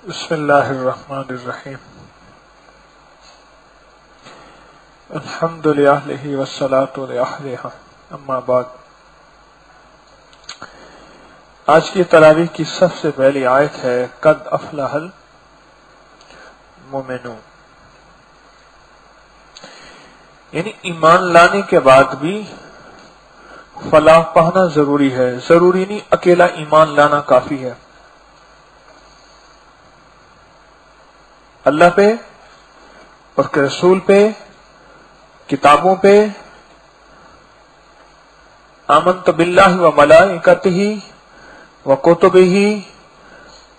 بسم اللہ الرحمن الرحیم الحمد للہ والصلاة لأہلہا اما بعد۔ آج کی تراویح کی سب سے پہلی آیت ہے قد افلح المؤمنون، یعنی ایمان لانے کے بعد بھی فلاح پانا ضروری ہے، ضروری نہیں اکیلا ایمان لانا کافی ہے۔ اللہ پہ اور کے رسول پہ، کتابوں پہ، آمنت باللہ و ملائکتہ و کتبہ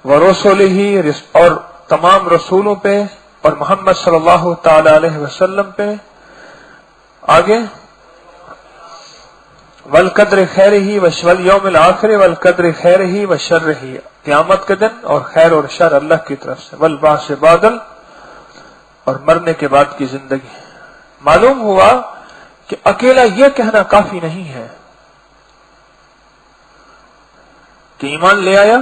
و رسلہ، اور تمام رسولوں پہ اور محمد صلی اللہ تعالی علیہ وسلم پہ۔ آگے والقدر خیرہ والیوم الآخر والقدر خیرہ وشرہ، قیامت کے دن اور خیر اور شر اللہ کی طرف سے، والبعث بعد اور مرنے کے بعد کی زندگی۔ معلوم ہوا کہ اکیلا یہ کہنا کافی نہیں ہے کہ ایمان لے آیا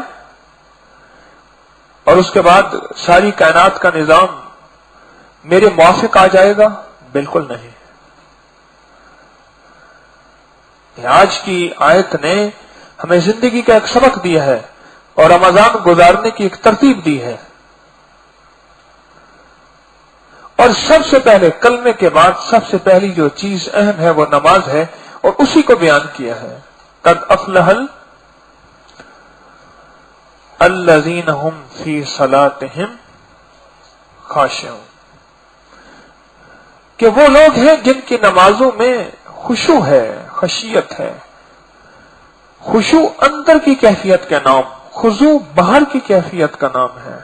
اور اس کے بعد ساری کائنات کا نظام میرے موافق آ جائے گا، بالکل نہیں۔ آج کی آیت نے ہمیں زندگی کا ایک سبق دیا ہے اور رمضان گزارنے کی ایک ترتیب دی ہے، اور سب سے پہلے کلمے کے بعد سب سے پہلی جو چیز اہم ہے وہ نماز ہے، اور اسی کو بیان کیا ہے۔ قد افلح الذین هم فی صلاتہم خاشعون، کہ وہ لوگ ہیں جن کی نمازوں میں خشوع ہے، خشیت ہے۔ خشوع اندر کی کیفیت کا نام، خضوع باہر کی کیفیت کا نام ہے۔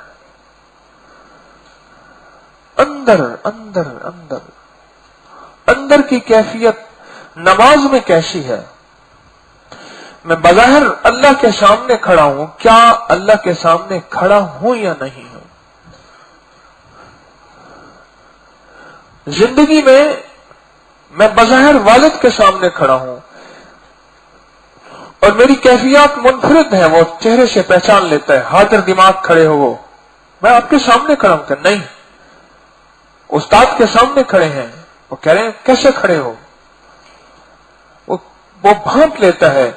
اندر اندر اندر اندر کی کیفیت نماز میں کیسی ہے؟ میں بظاہر اللہ کے سامنے کھڑا ہوں، کیا اللہ کے سامنے کھڑا ہوں یا نہیں ہوں؟ زندگی میں بظاہر والد کے سامنے کھڑا ہوں اور میری کیفیات منفرد ہیں، وہ چہرے سے پہچان لیتا ہے، حاضر دماغ کھڑے ہو، میں آپ کے سامنے کھڑا ہوں کہ نہیں؟ استاد کے سامنے کھڑے ہیں، وہ کہہ رہے ہیں کیسے کھڑے ہو؟ وہ بھانپ لیتا ہے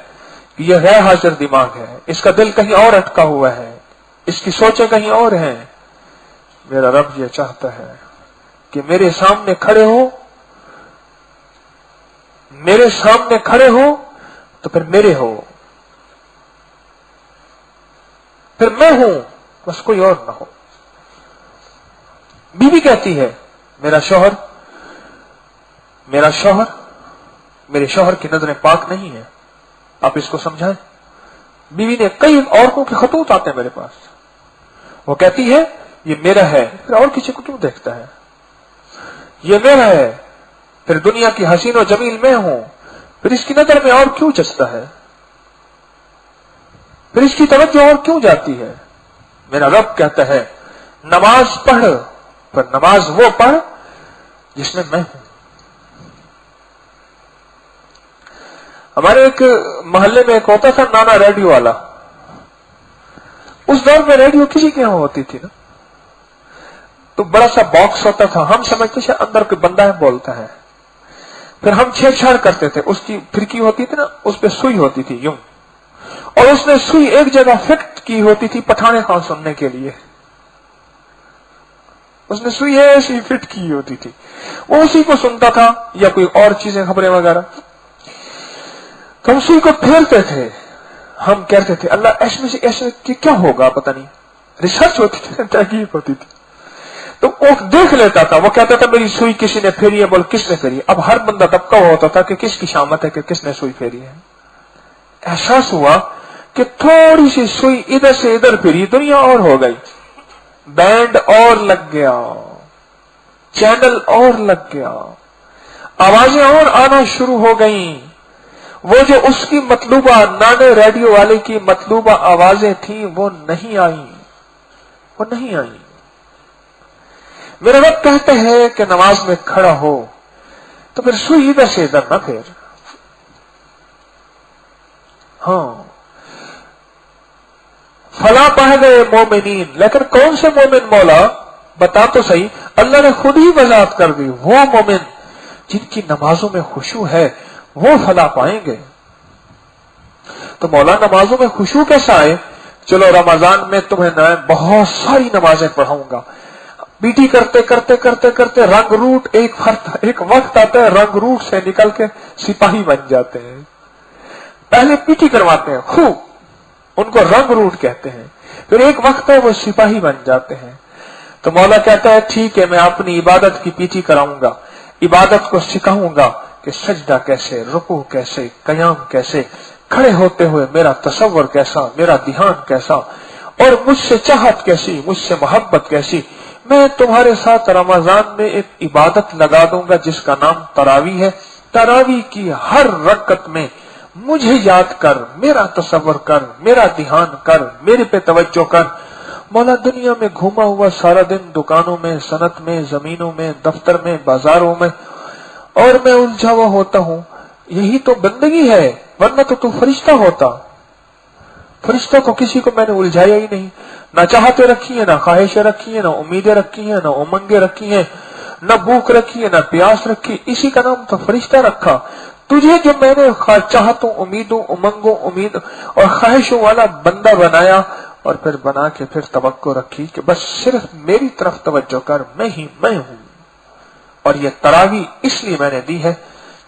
کہ یہ غیر حاضر دماغ ہے، اس کا دل کہیں اور اٹکا ہوا ہے، اس کی سوچیں کہیں اور ہیں۔ میرا رب یہ چاہتا ہے کہ میرے سامنے کھڑے ہو، میرے سامنے کھڑے ہو تو پھر میرے ہو، پھر میں ہوں، بس کوئی اور نہ ہو۔ بیوی کہتی ہے میرا شوہر میرے شوہر کی نظریں پاک نہیں ہیں، آپ اس کو سمجھائیں۔ بیوی نے کئی عورتوں کے خطوط آتے ہیں میرے پاس، وہ کہتی ہے یہ میرا ہے، پھر اور کسی کو کیوں دیکھتا ہے؟ یہ میرا ہے، پھر دنیا کی حسین و جمیل میں ہوں، پھر اس کی نظر میں اور کیوں جچتا ہے؟ پھر اس کی توجہ اور کیوں جاتی ہے؟ میرا رب کہتا ہے نماز پڑھ، پر نماز وہ پڑھ جس میں میں ہوں۔ ہمارے ایک محلے میں ایک ہوتا تھا نانا ریڈیو والا، اس دور میں ریڈیو کسی کے یہاں ہوتی تھی نا، تو بڑا سا باکس ہوتا تھا، ہم سمجھتے تھے اندر کوئی بندہ ہے بولتا ہے، پھر ہم چھیڑ چھاڑ کرتے تھے، اس کی پھرکی ہوتی تھی نا، اس پہ سوئی ہوتی تھی یوں، اور اس نے سوئی ایک جگہ فٹ کی ہوتی تھی پٹھانے خان سننے کے لیے، اس نے سوئی ایسی فٹ کی ہوتی تھی، وہ اسی کو سنتا تھا یا کوئی اور چیزیں خبریں وغیرہ۔ تو ہم سوئی کو پھیرتے تھے، ہم کہتے تھے اللہ ایسے میں سے ایسے کیا ہوگا پتہ نہیں، ریسرچ ہوتی تھی، تحقیق ہوتی تھی۔ تو وہ دیکھ لیتا تھا، وہ کہتا تھا میری سوئی کسی نے پھیری ہے، بول کس نے پھیری ہے؟ اب ہر بندہ دبکا ہوا ہوتا تھا کہ کس کی شامت ہے کہ کس نے سوئی پھیری ہے۔ احساس ہوا کہ تھوڑی سی سوئی ادھر سے ادھر پھیری، دنیا اور ہو گئی، بینڈ اور لگ گیا، چینل اور لگ گیا، آوازیں اور آنا شروع ہو گئیں۔ وہ جو اس کی مطلوبہ نانے ریڈیو والے کی مطلوبہ آوازیں تھیں وہ نہیں آئیں۔ میرے رب کہتے ہیں کہ نماز میں کھڑا ہو تو پھر سوئی ادھر سے ادھر نہ پھیر۔ ہاں फला पा गए मोमिनीन, लेकिन कौन से मोमिन मौला बता तो सही। अल्लाह ने खुद ही वजाहत कर दी, वो मोमिन जिनकी नमाजों में खुशू है वो फला पाएंगे। तो मौला नमाजों में खुशू कैसा आए? चलो रमजान में तुम्हें बहुत सारी नमाजें पढ़ाऊंगा। पीटी करते करते करते करते रंग रूट एक वक्त आता है रंग रूट से निकल के सिपाही बन जाते हैं। पहले पीटी करवाते हैं खूब, उनको रंग रूट कहते हैं, फिर एक वक्त है वो सिपाही बन जाते हैं। तो मौला कहता है ठीक है, मैं अपनी इबादत की पीटी कराऊंगा, इबादत को सिखाऊंगा कि सजदा कैसे, रुकू कैसे, कयाम कैसे, खड़े होते हुए मेरा तसव्वुर कैसा, मेरा ध्यान कैसा, और मुझसे चाहत कैसी, मुझसे मोहब्बत कैसी। मैं तुम्हारे साथ रमजान में एक इबादत लगा दूंगा जिसका नाम तरावी है। तरावी की हर रकत में मुझे याद कर, मेरा तसव्वुर कर, मेरा ध्यान कर, मेरे पे तवज्जो कर। मौला दुनिया में घूमा हुआ सारा दिन दुकानों में, सनत में, जमीनों में, दफ्तर में, बाजारों में, और मैं उलझा हुआ होता हूं। यही तो बंदगी है, वरना तो तू फरिश्ता होता। फरिश्ता को किसी को मैंने उलझाया ही नहीं। ना चाहते रखी है, ना ख्वाहिशें रखी है, ना उम्मीदें रखी है, ना उमंगे रखी है, ना भूख रखी है, ना प्यास रखी। इसी का नाम तो फरिश्ता रखा। तुझे जो मैंने चाहतों, उम्मीदों, उमंगों, उम्मीद और ख्वाहिशों वाला बंदा बनाया, और फिर बना के फिर तवक्को रखी कि बस सिर्फ मेरी तरफ तवज्जो कर, मैं ही मैं हूं। और ये तरावी इसलिए मैंने दी है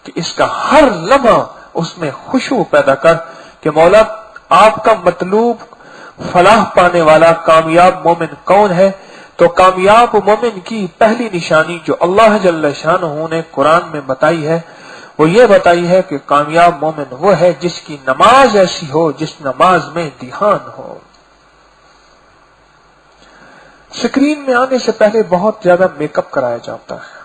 कि इसका हर लम्हा उसमें खुशबू पैदा कर कि मौला आपका मतलूब फलाह पाने वाला कामयाब मोमिन कौन है। तो कामयाब मोमिन की पहली निशानी जो अल्लाह जल्ल शानहू ने कुरान में बताई है, वो ये बताई है कि कामयाब मोमिन वो है जिसकी नमाज ऐसी हो, जिस नमाज में ध्यान हो। स्क्रीन में आने से पहले बहुत ज्यादा मेकअप कराया जाता है।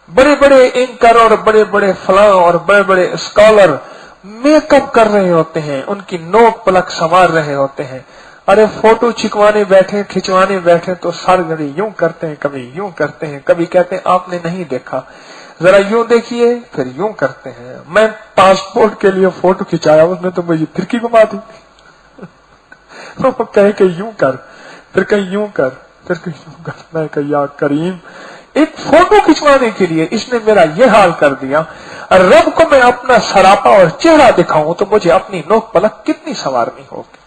बड़े बड़े एंकर और बड़े बड़े फलां और बड़े बड़े स्कॉलर मेकअप कर रहे होते हैं, उनकी नोक पलक संवार रहे होते हैं। अरे फोटो खिंचवाने बैठे तो सारी घड़ी यूं करते हैं, कभी यूं करते हैं, कभी कहते हैं आपने नहीं देखा, जरा यूं देखिए, फिर यूं करते हैं। मैं पासपोर्ट के लिए फोटो खिंचाया, उसने तो मुझे फिरकी घुमा दी। वो कहे कि यूं कर, फिर कहीं यूं कर, फिर कहीं यूं कर। मैं कही या करीम, एक फोटो खिंचवाने के लिए इसने मेरा ये हाल कर दिया। रब को मैं अपना सरापा और चेहरा दिखाऊं तो मुझे अपनी नोक पलक कितनी संवारनी होगी।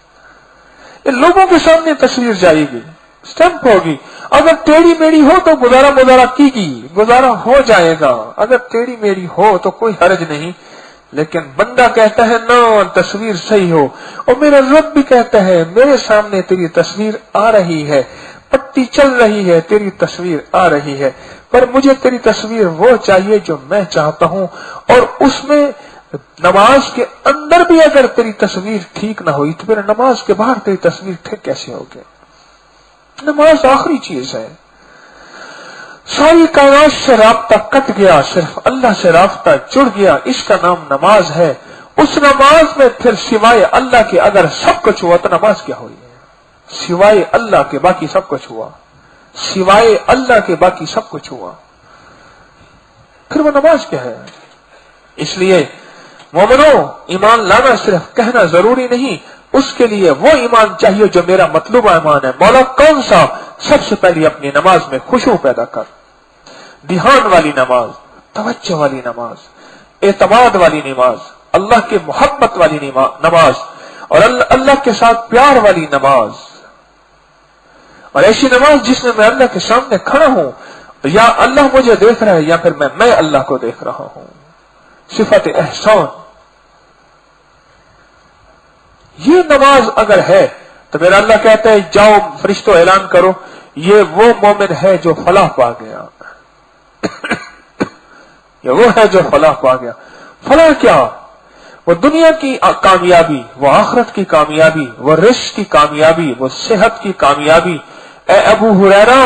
ये लोगों के सामने तस्वीर जाएगी, स्टैंप होगी। अगर टेढ़ी मेढ़ी हो तो गुजारा कीगी, गुजारा हो जाएगा। अगर टेढ़ी मेढ़ी हो तो कोई हर्ज नहीं। लेकिन बंदा कहता है ना तस्वीर सही हो, और मेरा रब भी कहता है मेरे सामने तेरी तस्वीर आ रही है, पट्टी चल रही है, तेरी तस्वीर आ रही है, पर मुझे तेरी तस्वीर वो चाहिए जो मैं चाहता हूं। और उसमें नमाज के अंदर भी अगर तेरी तस्वीर ठीक ना हुई तो फिर नमाज के बाहर तेरी तस्वीर ठीक कैसे होगी? नमाज आखिरी चीज है। सारी कायनात से राब्ता कट गया, सिर्फ अल्लाह से राब्ता जुड़ गया, इसका नाम नमाज है। उस नमाज में फिर सिवाय अल्लाह के अगर सब कुछ हुआ तो नमाज क्या हुई है? सिवाय अल्लाह के बाकी सब कुछ हुआ, सिवाय अल्लाह के बाकी सब कुछ हुआ, फिर वो नमाज क्या है? इसलिए मोमिनो, ईमान लाना सिर्फ कहना जरूरी नहीं, उसके लिए वो ईमान चाहिए जो मेरा मतलूबा ईमान है। मौला कौन सा? सबसे पहले अपनी नमाज में खुशबू पैदा कर, ध्यान वाली नमाज, तवज्जो वाली नमाज, एतमाद वाली नमाज, अल्लाह की मोहब्बत वाली नमाज, और अल्लाह के साथ प्यार वाली नमाज, और ऐसी नमाज जिसमें मैं अल्लाह के सामने खड़ा हूं, या अल्लाह मुझे देख रहा है या फिर मैं अल्लाह को देख रहा हूं। सिफत एहसान, ये नमाज अगर है तो मेरा अल्लाह कहता है जाओ फरिश्तों ऐलान करो, ये वो मोमिन है जो फलाह पा गया। ये वो है जो फलाह पा गया। फलाह क्या? वो दुनिया की कामयाबी, वो आखिरत की कामयाबी, वो रिस्क की कामयाबी, वो सेहत की कामयाबी। ए अबू हुरैरा,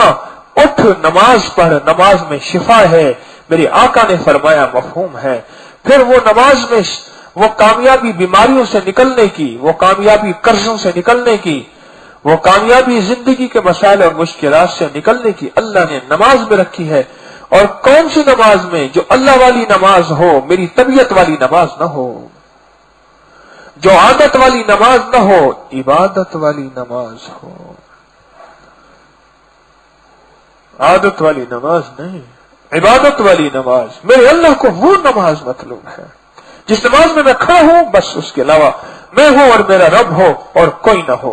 उठ नमाज पढ़, नमाज में शिफा है, मेरे आका ने फरमाया, मफहूम है। फिर वो नमाज में वो कामयाबी बीमारियों से निकलने की, वो कामयाबी कर्जों से निकलने की, वो कामयाबी जिंदगी के मसाइल और मुश्किलात से निकलने की अल्लाह ने नमाज में रखी है। और कौन सी नमाज में? जो अल्लाह वाली नमाज हो, मेरी तबीयत वाली नमाज ना हो। जो आदत वाली नमाज न हो, इबादत वाली नमाज हो। आदत वाली नमाज नहीं, इबादत वाली नमाज। मेरे अल्लाह को वो नमाज मतलब है जिस नमाज में मैं खड़ा हूं, बस उसके अलावा मैं हूं और मेरा रब हो और कोई ना हो।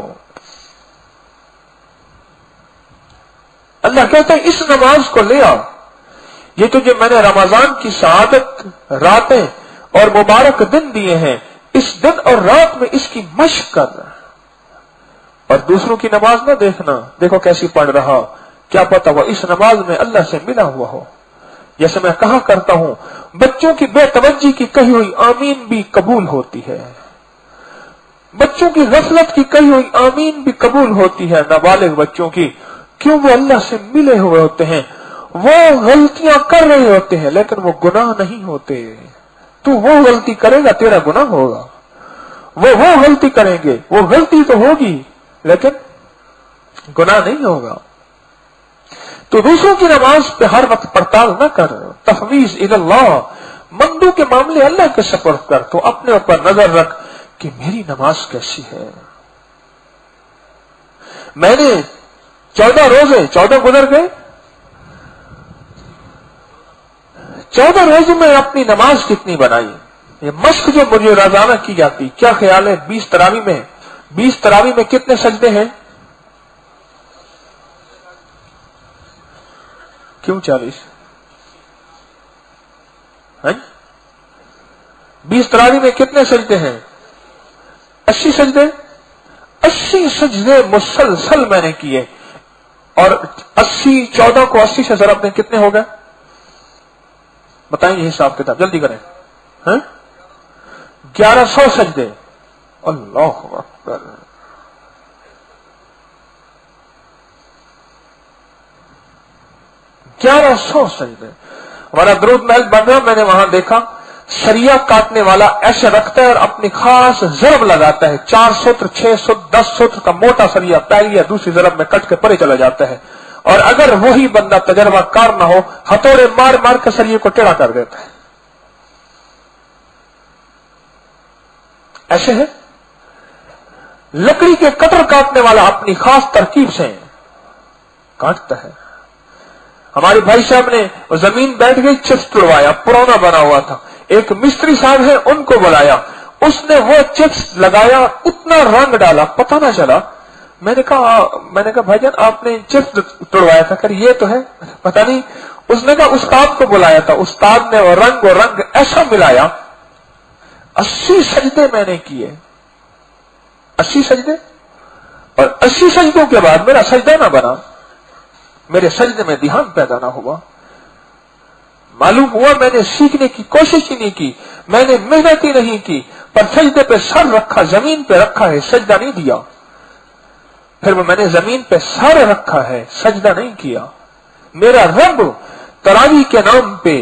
अल्लाह कहता है इस नमाज को ले आओ, ये तुझे मैंने रमजान की सआदत रातें और मुबारक दिन दिए हैं, इस दिन और रात में इसकी मशक कर। और दूसरों की नमाज ना देखना, देखो कैसी पढ़ रहा, क्या पता वो इस नमाज में अल्लाह से मिला हुआ हो। जैसे मैं कहा करता हूं, बच्चों की बेतवज्जी की कही हुई आमीन भी कबूल होती है, बच्चों की गफलत की कही हुई आमीन भी कबूल होती है, नाबालिग बच्चों की। क्यों? वो अल्लाह से मिले हुए होते हैं, वो गलतियां कर रहे होते हैं लेकिन वो गुनाह नहीं होते। तू वो गलती करेगा तेरा गुनाह होगा, वो गलती करेंगे, वो गलती तो होगी लेकिन गुनाह नहीं होगा। तो दूसरों की नमाज पे हर वक्त पड़ताल न कर, तफवीज इल्लाह, मंदू के मामले अल्लाह के सपुर्द कर। तो अपने ऊपर नजर रख कि मेरी नमाज कैसी है। मैंने 14 रोजे 14 गुजर गए, 14 रोजों में अपनी नमाज कितनी बनाई। ये मश्क जो मुझे रोजाना की जाती, क्या ख्याल है 20 तरावी में, 20 तरावी में कितने सजदे हैं? क्यों 40? 20 तरावी में कितने सजदे हैं? 80 सजदे। 80 सजदे मुसलसल मैंने किए, और 80 14 को 80 से जरा अपने कितने हो गए बताएंगे, हिसाब किताब जल्दी करें। 1100 सजदे। अल्लाह अकबर। 1100 सजदे। हमारा दरूद महल बन रहा, मैंने वहां देखा सरिया काटने वाला ऐसे रखता है और अपनी खास जरब लगाता है, 4 सूत्र 6 सूत्र 10 सूत्र का मोटा सरिया पहली या दूसरी जरब में कट के परे चला जाता है। और अगर वही बंदा तजर्बाकार ना हो, हथौड़े मार मार के सरिये को टेढ़ा कर देता है। ऐसे है लकड़ी के कटर काटने वाला अपनी खास तरकीब से काटता है। हमारे भाई साहब ने जमीन बैठ गई, चिप्स तुड़वाया, पुराना बना हुआ था। एक मिस्त्री साहब है, उनको बुलाया, उसने वो चिप्स लगाया, उतना रंग डाला, पता ना चला। मैंने कहा भाईजान आपने चिप्स तुड़वाया था, कर ये तो है, पता नहीं। उसने कहा उस्ताद को बुलाया था, उस्ताद ने वो रंग ऐसा मिलाया। 80 सजदे मैंने किए, 80 सजदे। और 80 सजदों के बाद मेरा सजदा ना बना, मेरे सजदे में ध्यान पैदा ना हुआ। मालूम हुआ मैंने सीखने की कोशिश ही नहीं की, मैंने मेहनत ही नहीं की, पर सजदे पे सर रखा, जमीन पे रखा है, सजदा नहीं दिया। फिर वो मैंने जमीन पे सर रखा है, सजदा नहीं किया। मेरा रब तरावी के नाम पे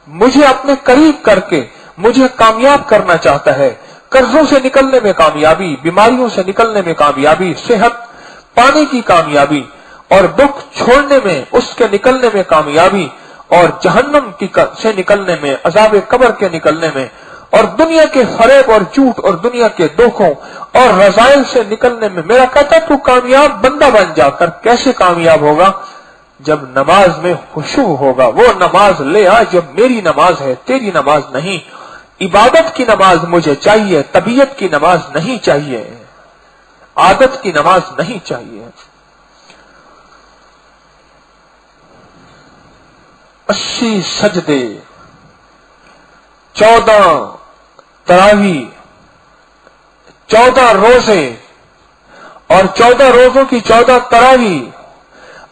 मुझे अपने करीब करके मुझे कामयाब करना चाहता है। कर्जों से निकलने में कामयाबी, बीमारियों से निकलने में कामयाबी, सेहत पाने की कामयाबी, और दुख छोड़ने में, उसके निकलने में कामयाबी, और जहन्नम से निकलने में, अजाब कब्र के निकलने में, और दुनिया के फरेब और झूठ और दुनिया के दुखों और रजाइल से निकलने में। मेरा कहता तू कामयाब बंदा बन जाकर। कैसे कामयाब होगा? जब नमाज में खुशू होगा। वो नमाज ले आ जो मेरी नमाज है, तेरी नमाज नहीं। इबादत की नमाज मुझे चाहिए, तबीयत की नमाज नहीं चाहिए, आदत की नमाज नहीं चाहिए। 80 सजदे, 14 तरावी, 14 रोजे, और 14 रोजों की 14 तरावी।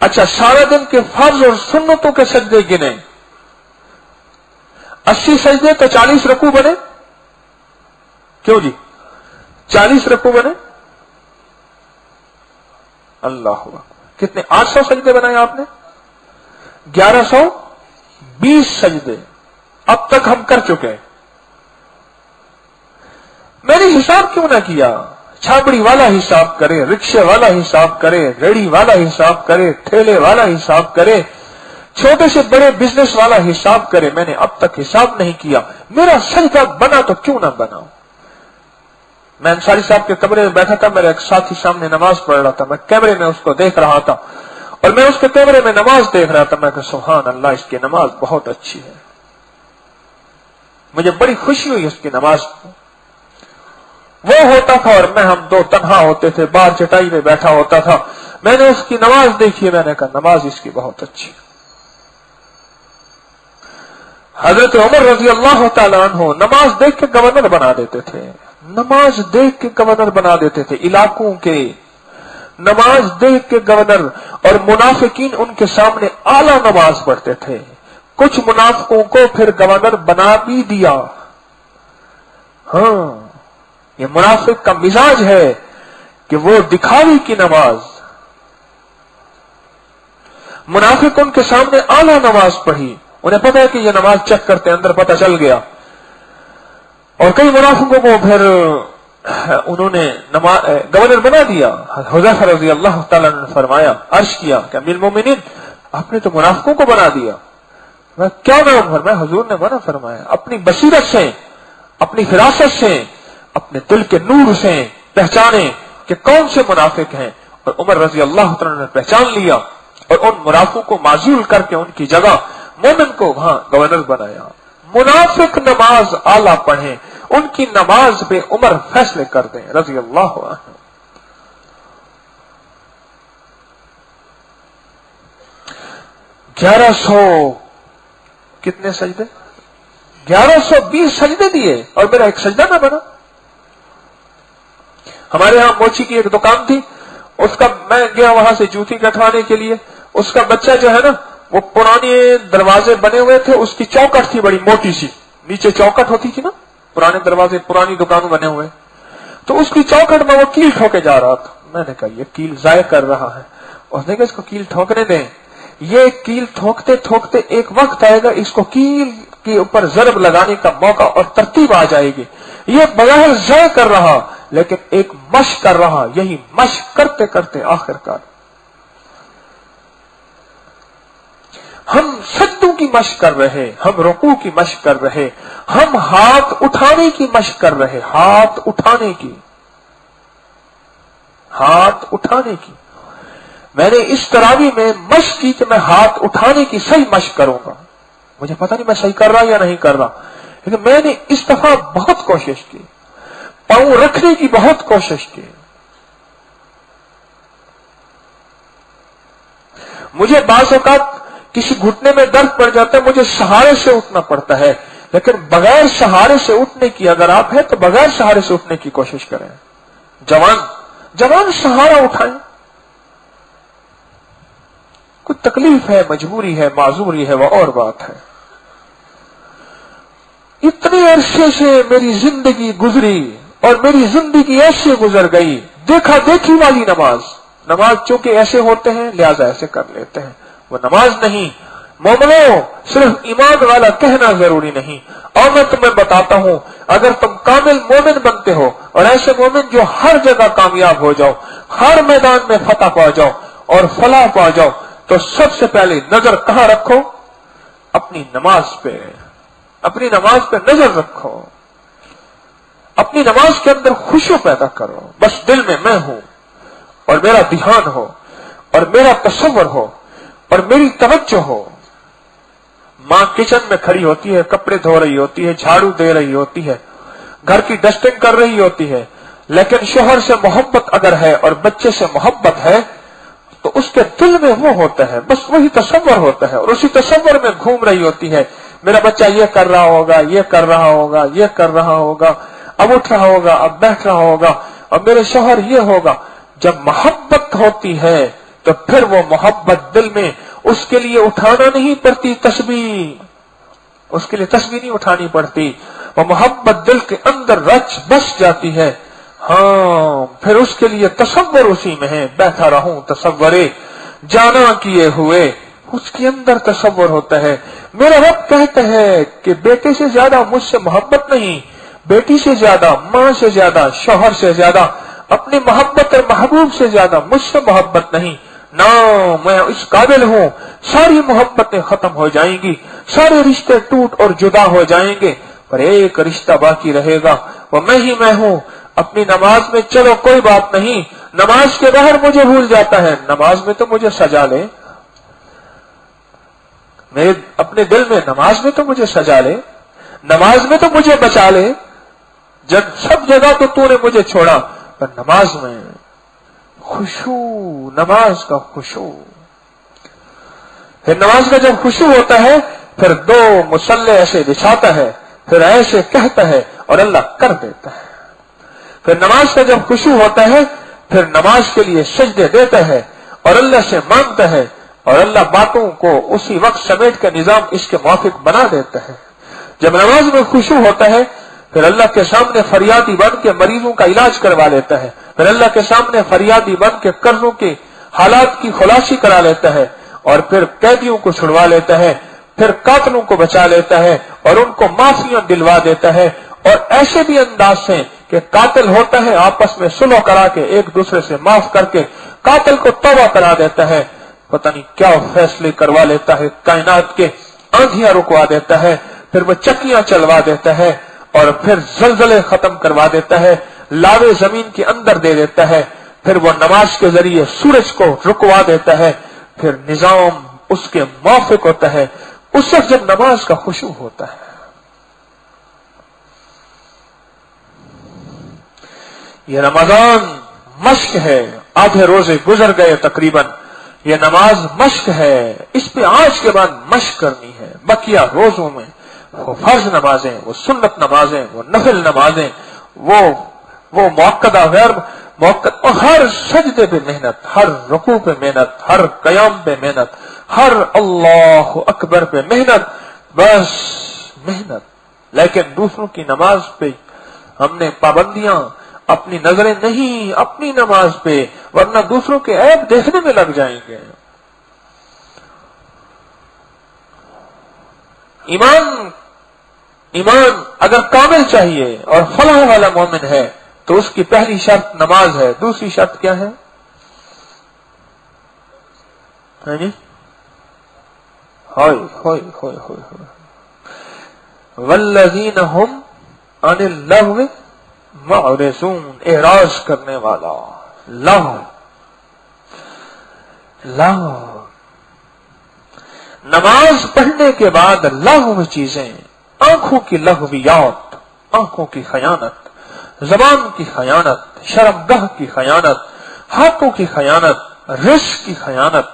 अच्छा, सारा दिन के फर्ज और सुन्नतों के सजदे गिने। 80 सजदे तो 40 रकू बने। क्यों जी? 40 रकू बने। अल्लाह कितने? 800 सजदे बनाए आपने, 1120 सजदे अब तक हम कर चुके हैं। मैंने हिसाब क्यों ना किया? छाबड़ी वाला हिसाब करे, रिक्शे वाला हिसाब करे, रेड़ी वाला हिसाब करे, ठेले वाला हिसाब करे, छोटे से बड़े बिजनेस वाला हिसाब करे। मैंने अब तक हिसाब नहीं किया। मेरा सजदा बना तो क्यों ना बनाऊं? मैं अंसारी साहब के कमरे में बैठा था, मेरा एक साथी सामने नमाज पढ़ रहा था, मैं कैमरे में उसको देख रहा था और मैं उसके कैमरे में नमाज देख रहा था। मैं कहा सुभान अल्लाह, इसकी नमाज बहुत अच्छी है। मुझे बड़ी खुशी हुई उसकी नमाज को। वो होता था और मैं, हम दो तन्हा होते थे, बाहर चटाई में बैठा होता था। मैंने उसकी नमाज देखी, मैंने कहा नमाज इसकी बहुत अच्छी है। हजरत उमर रजी अल्लाह तआला अन्हु नमाज देख के गवर्नर बना देते थे, नमाज देख के गवर्नर बना देते थे इलाकों के, नमाज देख के गवर्नर। और मुनाफिकीन उनके सामने आला नमाज पढ़ते थे। कुछ मुनाफिकों को फिर गवर्नर बना भी दिया। हाँ, ये मुनाफिक का मिजाज है कि वो दिखावी की नमाज। मुनाफिक उनके सामने आला नमाज पढ़ी, उन्हें पता है कि ये नमाज चेक करते अंदर पता चल गया। और कई मुनाफिकों को फिर उन्होंने गवर्नर बना दिया। हुज़ैफा रज़ी अल्लाह तआला ने फरमाया, अर्ज किया कि अमीरुल मोमिनीन, आपने तो मुनाफिकों को बना दिया। मैं क्या नाम फरमाया? हुजूर ने मना फरमाया, अपनी बसीरत से, अपनी फिरासत से, अपने दिल के नूर से पहचाने कि कौन से मुनाफिक हैं। और उमर रजी अल्लाह तआला ने पहचान लिया और उन मुनाफिकों को माजूल करके उनकी जगह मोमिन को वहां गवर्नर बनाया। मुनाफिक नमाज आला पढ़े, उनकी नमाज पे उमर फैसले कर दें रजी अल्लाह अन्हु। 1100 कितने सजदे? 1120 सजदे दिए और मेरा एक सजदा ना बना। हमारे यहां मोची की एक दुकान थी, उसका मैं गया वहां से जूती कटवाने के लिए। उसका बच्चा जो है ना, वो पुराने दरवाजे बने हुए थे, उसकी चौकट थी बड़ी मोटी सी, नीचे चौकट होती थी ना, पुराने दरवाजे पुरानी दुकानों बने हुए, तो उसकी चौकट में वो कील ठोके जा रहा था। मैंने कहा ये कील जाय कर रहा है। उसने कहा इसको कील ठोकने दें, ये कील ठोकते ठोकते एक वक्त आएगा, इसको कील के ऊपर जरब लगाने का मौका और तरतीब आ जाएगी। ये बगैर जाय कर रहा, लेकिन एक मश्क कर रहा। यही मश्क करते करते आखिरकार हम सजदों की मश्क कर रहे, हम रुकू की मश्क कर रहे, हम हाथ उठाने की मश्क कर रहे, हाथ उठाने की, हाथ उठाने की। मैंने इस तरावी में मश्क की कि मैं हाथ उठाने की सही मश्क करूंगा। मुझे पता नहीं मैं सही कर रहा या नहीं कर रहा, लेकिन मैंने इस दफा बहुत कोशिश की, पांव रखने की बहुत कोशिश की। मुझे बाज़ औक़ात किसी घुटने में दर्द पड़ जाता है, मुझे सहारे से उठना पड़ता है, लेकिन बगैर सहारे से उठने की अगर आप है तो बगैर सहारे से उठने की कोशिश करें। जवान सहारा उठाएं। कुछ तकलीफ है, मजबूरी है, माजूरी है, वह और बात है। इतने अरसे से मेरी जिंदगी गुजरी और मेरी जिंदगी ऐसे गुजर गई, देखा देखी वाली नमाज चूंकि ऐसे होते हैं लिहाजा ऐसे कर लेते हैं, वो नमाज नहीं। मोमिनो, सिर्फ ईमान वाला कहना जरूरी नहीं। और मैं तुम्हें बताता हूं, अगर तुम कामिल मोमिन बनते हो और ऐसे मोमिन जो हर जगह कामयाब हो जाओ, हर मैदान में फतह पा जाओ और फलाह पा जाओ, तो सबसे पहले नजर कहां रखो? अपनी नमाज पे। अपनी नमाज पे नजर रखो, अपनी नमाज के अंदर खुशू पैदा करो। बस दिल में मैं हूं और मेरा ध्यान हो और मेरा तसव्वुर हो और मेरी तवज्जो हो। मां किचन में खड़ी होती है, कपड़े धो रही होती है, झाड़ू दे रही होती है, घर की डस्टिंग कर रही होती है, लेकिन शोहर से मोहब्बत अगर है और बच्चे से मोहब्बत है तो उसके दिल में वो होता है, बस वही तसव्वुर होता है और उसी तसव्वुर में घूम रही होती है। मेरा बच्चा ये कर रहा होगा, ये कर रहा होगा, ये कर रहा होगा, अब उठ रहा होगा, अब बैठ रहा होगा, और मेरे शोहर ये होगा। जब मोहब्बत होती है तो फिर वो मोहब्बत दिल में, उसके लिए उठाना नहीं पड़ती तस्बीह, उसके लिए तस्बीह नहीं उठानी पड़ती, वो मोहब्बत दिल के अंदर रच बस जाती है। हाँ, फिर उसके लिए तसव्वुर उसी में है। बैठा रहूं तसव्वुरे जाना किए हुए, उसके अंदर तसव्वुर होता है। मेरा रब कहता है कि बेटे से ज्यादा मुझसे मोहब्बत नहीं, बेटी से ज्यादा, मां से ज्यादा, शौहर से ज्यादा, अपनी मोहब्बत और महबूब से ज्यादा मुझसे मोहब्बत नहीं ना। मैं इस काबिल हूं, सारी मोहब्बतें खत्म हो जाएंगी, सारे रिश्ते टूट और जुदा हो जाएंगे, पर एक रिश्ता बाकी रहेगा, वो मैं ही मैं हूं। اپنی نماز میں چلو کوئی بات نہیں، نماز کے باہر مجھے بھول جاتا ہے، نماز میں تو مجھے سجا لے، میرے اپنے دل میں نماز میں تو مجھے سجا لے، نماز میں تو مجھے بچا لے، جب سب جگہ تو نے مجھے چھوڑا، پر نماز میں خشوع، نماز کا خشوع. پھر نماز کا جب خشوع ہوتا ہے پھر دو مصلے ایسے بچھاتا ہے، پھر ایسے کہتا ہے اور اللہ کر دیتا ہے. پھر نماز کا جب خشوع ہوتا ہے پھر نماز کے لیے سجدے دیتا ہے اور اللہ سے مانگتا ہے اور اللہ باتوں کو اسی وقت سمیٹ کا نظام اس کے موافق بنا دیتا ہے. جب نماز میں خشوع ہوتا ہے پھر اللہ کے سامنے فریادی بن کے مریضوں کا علاج کروا لیتا ہے، پھر اللہ کے سامنے فریادی بن کے قرضوں کے حالات کی خلاصی کرا لیتا ہے اور پھر قیدیوں کو چھڑوا لیتا ہے، پھر قاتلوں کو بچا لیتا ہے اور ان کو معافیاں دلوا دیتا ہے. اور ایسے بھی انداز سے کہ قاتل ہوتا ہے آپس میں صلح کرا کے ایک دوسرے سے معاف کر کے قاتل کو توبہ کرا دیتا ہے، پتہ نہیں کیا فیصلے کروا لیتا ہے، کائنات کے آندھیاں رکوا دیتا ہے، پھر وہ چکیاں چلوا دیتا ہے اور پھر زلزلے ختم کروا دیتا ہے، لاوے زمین کے اندر دے دیتا ہے، پھر وہ نماز کے ذریعے سورج کو رکوا دیتا ہے، پھر نظام اس کے موافق ہوتا ہے. اس وقت جب نماز کا خشوع ہوتا ہے. یہ رمضان مشق ہے، آدھے روزے گزر گئے تقریباً، یہ نماز مشق ہے، اس پہ آج کے بعد مشق کرنی ہے. بقیہ روزوں میں وہ فرض نمازیں، وہ سنت نمازیں، وہ نفل نمازیں، وہ موقدہ غیر موقع، اور ہر سجدے پہ محنت، ہر رکوع پہ محنت، ہر قیام پہ محنت، ہر اللہ اکبر پہ محنت، بس محنت. لیکن دوسروں کی نماز پہ ہم نے پابندیاں، اپنی نظریں نہیں اپنی نماز پہ، ورنہ دوسروں کے عیب دیکھنے میں لگ جائیں گے. ایمان اگر کامل چاہیے اور فلاح والا مومن ہے تو اس کی پہلی شرط نماز ہے. دوسری شرط کیا ہے؟ والذین هم عن اللغو معرضون، اعراض کرنے والا. لغو نماز پڑھنے کے بعد لغو چیزیں، آنکھوں کی لغویات، آنکھوں کی خیانت، زبان کی خیانت، شرمگاہ کی خیانت، ہاتھوں کی خیانت، رزق کی خیانت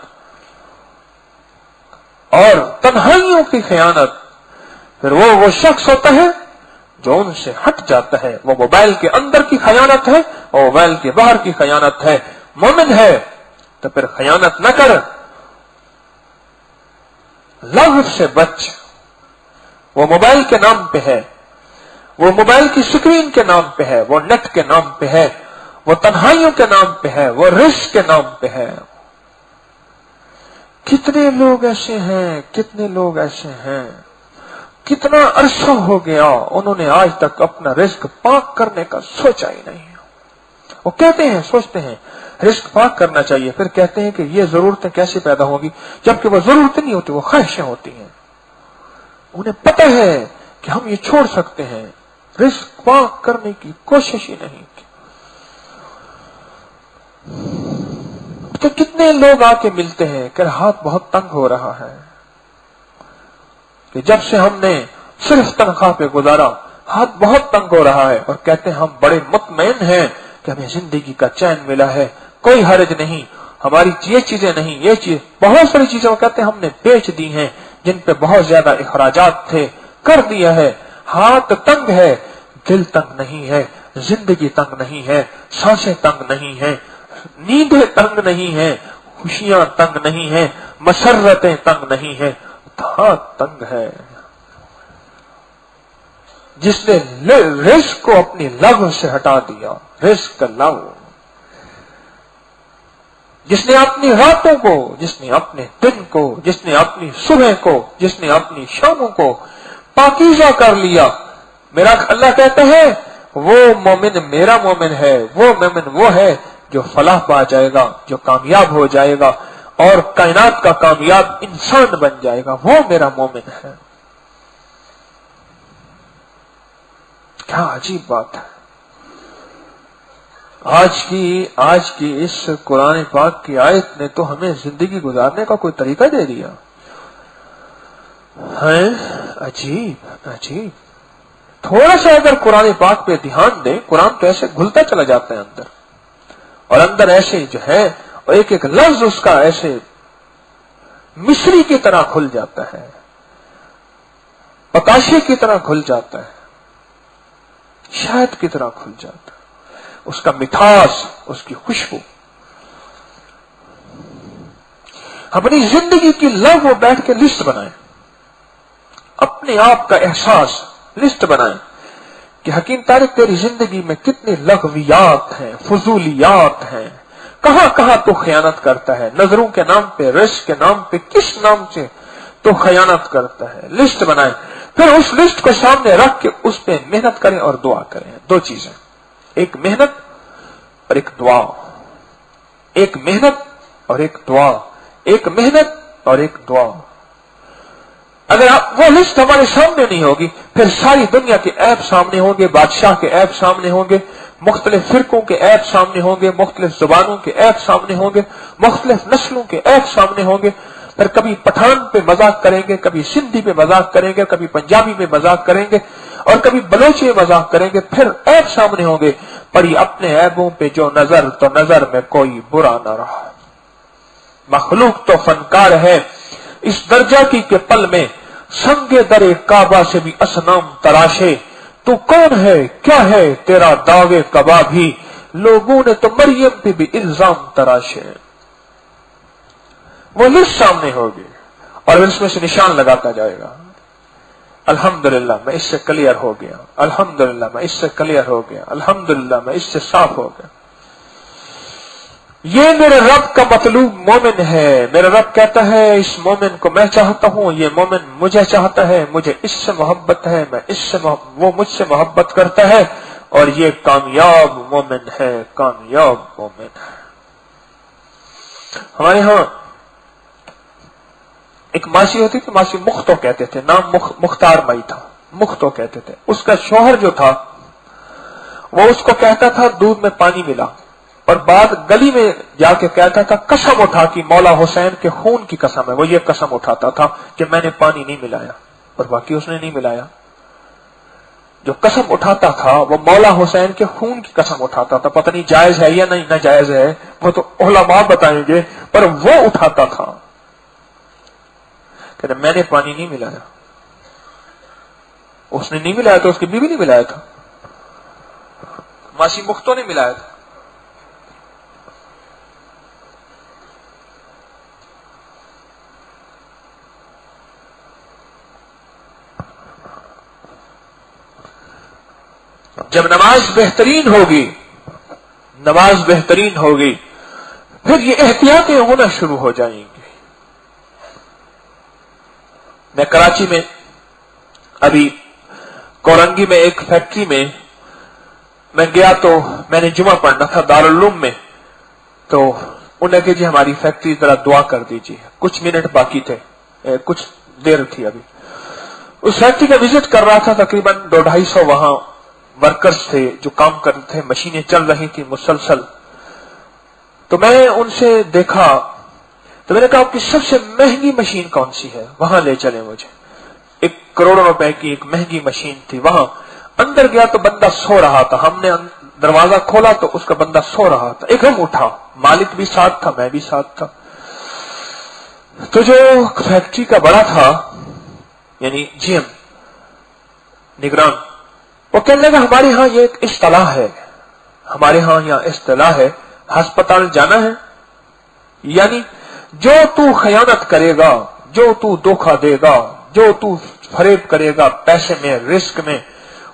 اور تنہائیوں کی خیانت. پھر وہ شخص ہوتا ہے جو ان سے ہٹ جاتا ہے. وہ موبائل کے اندر کی خیانت ہے اور موبائل کے باہر کی خیانت ہے. مومن ہے تو پھر خیانت نہ کر، لغو سے بچ. وہ موبائل کے نام پہ ہے، وہ موبائل کی سکرین کے نام پہ ہے، وہ نیٹ کے نام پہ ہے، وہ تنہائیوں کے نام پہ ہے، وہ رزق کے نام پہ ہے. کتنے لوگ ایسے ہیں، کتنا عرصہ ہو گیا انہوں نے آج تک اپنا رزق پاک کرنے کا سوچا ہی نہیں. وہ کہتے ہیں، سوچتے ہیں رزق پاک کرنا چاہیے، پھر کہتے ہیں کہ یہ ضرورتیں کیسے پیدا ہوگی، جبکہ وہ ضرورتیں نہیں ہوتی، وہ خواہشیں ہوتی ہیں. انہیں پتہ ہے کہ ہم یہ چھوڑ سکتے ہیں، رزق پاک کرنے کی کوشش ہی نہیں کی. تو کتنے لوگ آ کے ملتے ہیں کہ ہاتھ بہت تنگ ہو رہا ہے، کہ جب سے ہم نے صرف تنخواہ پہ گزارا ہاتھ بہت تنگ ہو رہا ہے، اور کہتے ہیں ہم بڑے مطمئن ہیں کہ ہمیں زندگی کا چین ملا ہے، کوئی حرج نہیں، ہماری یہ چیزیں نہیں، یہ چیز، بہت ساری چیزیں وہ کہتے ہیں ہم نے بیچ دی ہیں جن پہ بہت زیادہ اخراجات تھے، کر دیا ہے. ہاتھ تنگ ہے، دل تنگ نہیں ہے، زندگی تنگ نہیں ہے، سانسیں تنگ نہیں ہیں، نیندیں تنگ نہیں ہیں، خوشیاں تنگ نہیں ہیں، مسرتیں تنگ نہیں ہیں، ہاتھ تنگ ہے. جس نے رزق کو اپنی لغو سے ہٹا دیا، رزق کا لغو، جس نے اپنی راتوں کو، جس نے اپنے دن کو، جس نے اپنی صبح کو، جس نے اپنی شاموں کو پاکیزہ کر لیا. میرا اللہ کہتا ہے وہ مومن میرا مومن ہے، وہ مومن وہ ہے جو فلاح پا جائے گا، جو کامیاب ہو جائے گا اور کائنات کا کامیاب انسان بن جائے گا، وہ میرا مومن ہے. کیا عجیب بات ہے. آج کی اس قرآن پاک کی آیت نے تو ہمیں زندگی گزارنے کا کوئی طریقہ دے دیا ہے. عجیب. تھوڑا سا اگر قرآن پاک پہ دھیان دیں، قرآن تو ایسے گھلتا چلا جاتا ہے اندر، اور اندر ایسے جو ہے، اور ایک ایک لفظ اس کا ایسے مصری کی طرح کھل جاتا ہے، پتاشے کی طرح کھل جاتا ہے، شہد کی طرح کھل جاتا ہے، اس کا مٹھاس، اس کی خوشبو. اپنی زندگی کی لو بیٹھ کے لسٹ بنائیں، اپنے آپ کا احساس لسٹ بنائیں کہ حکیم طارق تیری زندگی میں کتنی لغویات ہیں، فضولیات ہیں، کہاں کہاں تو خیانت کرتا ہے، نظروں کے نام پہ، رزق کے نام پہ، کس نام سے تو خیانت کرتا ہے. لسٹ بنائیں، پھر اس لسٹ کو سامنے رکھ کے اس پہ محنت کریں اور دعا کریں. دو چیزیں، ایک محنت اور ایک دعا. ایک محنت اور ایک دعا. ایک محنت اور ایک دعا. اگر وہ لسٹ ہمارے سامنے نہیں ہوگی، پھر ساری دنیا کے عیب سامنے ہوں گے، بادشاہ کے عیب سامنے ہوں گے، مختلف فرقوں کے عیب سامنے ہوں گے، مختلف زبانوں کے عیب سامنے ہوں گے، مختلف نسلوں کے عیب سامنے ہوں گے. پھر کبھی پٹھان پہ مذاق کریں گے، کبھی سندھی پہ مذاق کریں گے، کبھی پنجابی پہ مذاق کریں گے، اور کبھی بلوچی میں مذاق کریں گے. پھر عیب سامنے ہوں گے، پڑی اپنے عیبوں پہ جو نظر، تو نظر میں کوئی برا نہ رہا. مخلوق تو فنکار ہے اس درجہ کی کہ پل میں سنگ در کعبہ سے بھی اصنام تراشے. تو کون ہے، کیا ہے تیرا داغ کبا بھی، لوگوں نے تو مریم پہ بھی الزام تراشے. وہ لسٹ سامنے ہوگی اور اس میں سے نشان لگاتا جائے گا. الحمدللہ میں اس سے کلیئر ہو گیا، الحمدللہ میں اس سے کلیئر ہو گیا، الحمدللہ میں اس سے صاف ہو گیا. یہ میرے رب کا مطلوب مومن ہے. میرا رب کہتا ہے اس مومن کو میں چاہتا ہوں، یہ مومن مجھے چاہتا ہے، مجھے اس سے محبت ہے، میں اس سے وہ مجھ سے محبت کرتا ہے، اور یہ کامیاب مومن ہے، کامیاب مومن ہے. ہمارے ہاں ایک ماسی ہوتی تھی، ماسی مختو کہتے تھے، نام مختار مائی تھا، مختو کہتے تھے. اس کا شوہر جو تھا وہ اس کو کہتا تھا دودھ میں پانی ملا، اور بعد گلی میں جا کے کہتا تھا قسم اٹھا کہ مولا حسین کے خون کی قسم ہے. وہ یہ قسم اٹھاتا تھا کہ میں نے پانی نہیں ملایا، اور باقی اس نے نہیں ملایا. جو قسم اٹھاتا تھا وہ مولا حسین کے خون کی قسم اٹھاتا تھا. پتہ نہیں جائز ہے یا نہیں ناجائز ہے، وہ تو علماء بتائیں گے، پر وہ اٹھاتا تھا کہ میں نے پانی نہیں ملایا. اس نے نہیں ملایا تو اس کی بیوی نہیں ملایا تھا، ماسی مختو نے ملایا تھا. جب نماز بہترین ہوگی، نماز بہترین ہوگی، پھر یہ احتیاطیں ہونا شروع ہو جائیں گی. میں کراچی میں ابھی کورنگی میں ایک فیکٹری میں میں گیا، تو میں نے جمعہ پڑھنا تھا دارالعلوم میں. تو انہوں نے کہ جی ہماری فیکٹری ذرا دعا کر دیجیے. کچھ منٹ باقی تھے، کچھ دیر تھی. ابھی اس فیکٹری کا وزٹ کر رہا تھا، تقریباً 200-250 وہاں ورکرز تھے جو کام کرتے تھے، مشینیں چل رہی تھی مسلسل. تو میں ان سے دیکھا، تو میں نے کہا کہ سب سے مہنگی مشین کون سی ہے، وہاں لے چلے مجھے. 1 کروڑ روپے کی ایک مہنگی مشین تھی. وہاں اندر گیا تو بندہ سو رہا تھا. ہم نے دروازہ کھولا تو اس کا بندہ سو رہا تھا. ایک دم اٹھا، مالک بھی ساتھ تھا، میں بھی ساتھ تھا. تو جو فیکٹری کا بڑا تھا، یعنی جی ایم نگران، وہ کہنے لگا ہمارے ہاں یہ ایک اصطلاح ہے، ہمارے ہاں یہاں اصطلاح ہے، ہسپتال جانا ہے، یعنی جو تو خیانت کرے گا، جو تو دھوکہ دے گا، جو تو فریب کرے گا پیسے میں، رزق میں،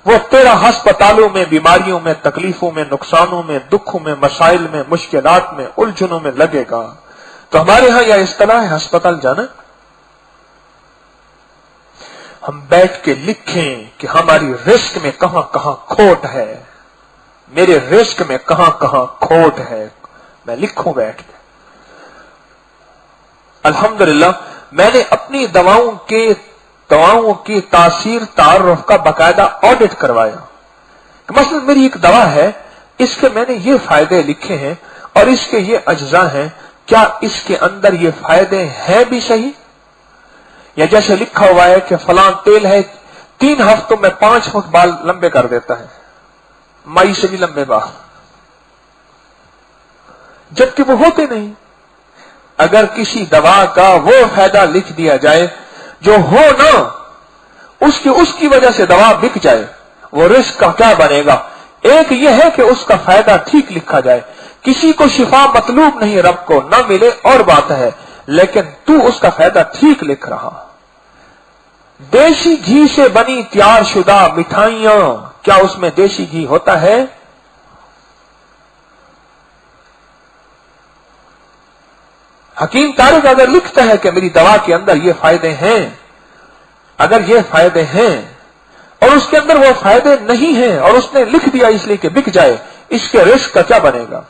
وہ تیرا ہسپتالوں میں، بیماریوں میں، تکلیفوں میں، نقصانوں میں، دکھوں میں، مسائل میں، مشکلات میں، الجھنوں میں لگے گا. تو ہمارے ہاں یہ اصطلاح ہے ہسپتال جانا. ہم بیٹھ کے لکھیں کہ ہماری رزق میں کہاں کہاں کھوٹ ہے، میرے رزق میں کہاں کہاں کھوٹ ہے. میں لکھوں بیٹھ کے. الحمدللہ میں نے اپنی دواؤں کی تاثیر تعارف کا باقاعدہ آڈٹ کروایا. مثلا میری ایک دوا ہے، इसके मैंने ये फायदे लिखे हैं और इसके ये अज्जा हैं, क्या इसके अंदर ये फायदे हैं भी सही? या जैसे लिखा हुआ है कि फलां तेल है 3 हफ्तों में 5 फुट बाल लंबे कर देता है, माई से भी लंबे बाल, जबकि वो होते नहीं। अगर किसी दवा का वो फायदा लिख दिया जाए जो हो ना, उसकी वजह से दवा बिक जाए, वो रिस्क का क्या बनेगा? एक ये है कि उसका फायदा ठीक लिखा जाए। किसी को शिफा मतलूब नहीं, रब को ना मिले और बात है, लेकिन तू उसका फायदा ठीक लिख रहा। देशी घी से बनी तैयार शुदा मिठाइयां, क्या उसमें देशी घी होता है? हकीम तारिक अगर लिखता है कि मेरी दवा के अंदर ये फायदे हैं, अगर ये फायदे हैं और उसके अंदर वो फायदे नहीं हैं और उसने लिख दिया इसलिए कि बिक जाए, इसके रिस्क का क्या बनेगा?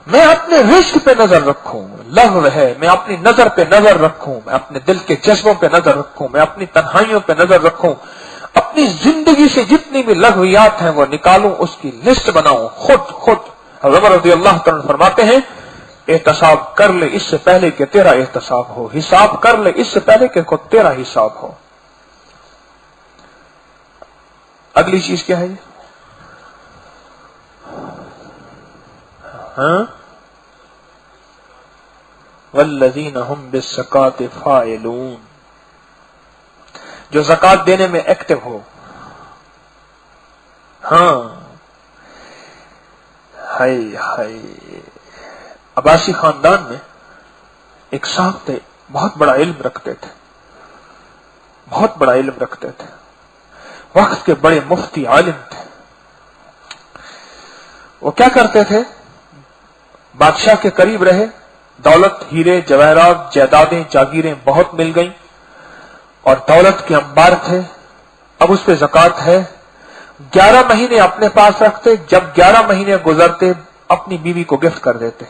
मैं अपने रिस्क पे नजर रखूं, लहव है, मैं अपनी नजर पे नजर रखूं, मैं अपने दिल के जज्बों पे नजर रखूं, मैं अपनी तन्हाइयों पे नजर रखूं, अपनी जिंदगी से जितनी भी लघवियात हैं वो निकालूं, उसकी लिस्ट बनाऊं खुद। उमर रज़ियल्लाहु तआला फरमाते हैं, एहतसाब कर ले इससे पहले कि तेरा एहतसाब हो, हिसाब कर ले इससे पहले कि खुद तेरा हिसाब हो। अगली चीज क्या है? वल्लज़ीना हुम बिस्सकाति फाइलून, जो ज़कात देने में एक्टिव हो। हाय हाय, अब्बासी खानदान में एक साहब थे, बहुत बड़ा इल्म रखते थे, बहुत बड़ा इल्म रखते थे, वक्त के बड़े मुफ्ती आलिम थे। वो क्या करते थे? बादशाह के करीब रहे, दौलत, हीरे जवाहरात, जायदादें, जागीरें बहुत मिल गईं और दौलत के अंबार थे। अब उस पे ज़कात है। 11 महीने अपने पास रखते, जब 11 महीने गुजरते अपनी बीवी को गिफ्ट कर देते।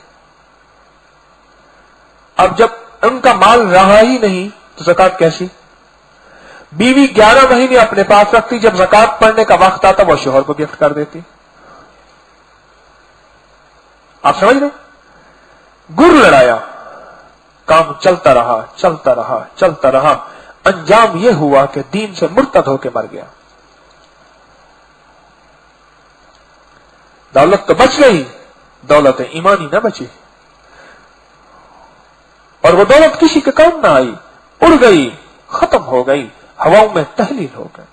अब जब उनका माल रहा ही नहीं तो ज़कात कैसी? बीवी 11 महीने अपने पास रखती, जब ज़कात पड़ने का वक्त आता वो शोहर को गिफ्ट कर देती। आप समझ रहे? गुर लड़ाया, काम चलता रहा, अंजाम यह हुआ कि दीन से मुर्तद होकर मर गया। दौलत तो बच गई, दौलत ईमानी न बची, और वो दौलत किसी के काम ना आई, उड़ गई, खत्म हो गई, हवाओं में तहलील हो गई।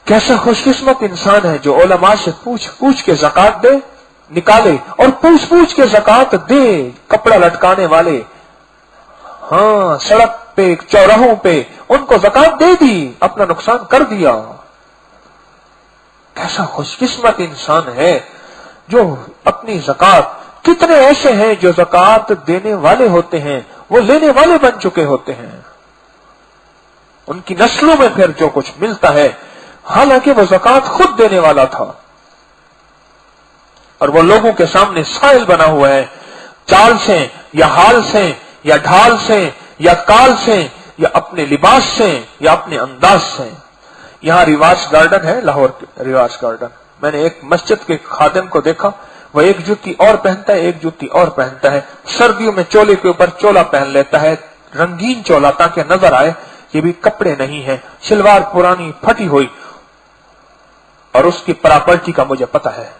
कैसा खुशकिस्मत इंसान है जो उलमा से पूछ के ज़कात दे, निकाले, और पूछ के ज़कात दे। कपड़ा लटकाने वाले, सड़क पे, चौराहों पे उनको ज़कात दे दी, अपना नुकसान कर दिया। कैसा खुशकिस्मत इंसान है जो अपनी ज़कात, कितने ऐसे हैं जो ज़कात देने वाले होते हैं, वो लेने वाले बन चुके होते हैं। उनकी नस्लों में फिर जो कुछ मिलता है, हालांकि वो ज़कात खुद देने वाला था, और वो लोगों के सामने साइल बना हुआ है, चाल से या हाल से या ढाल से या काल से या अपने लिबास से या अपने अंदाज से। यहां रिवाज गार्डन है, लाहौर रिवाज गार्डन। मैंने एक मस्जिद के खादिम को देखा, वह एक जूती और पहनता है, एक जूती और पहनता है। सर्दियों में चोले के ऊपर चोला पहन लेता है, रंगीन चोला, ताकि नजर आए ये भी कपड़े नहीं है। सलवार पुरानी फटी हुई, और उसकी प्रॉपर्टी का मुझे पता है।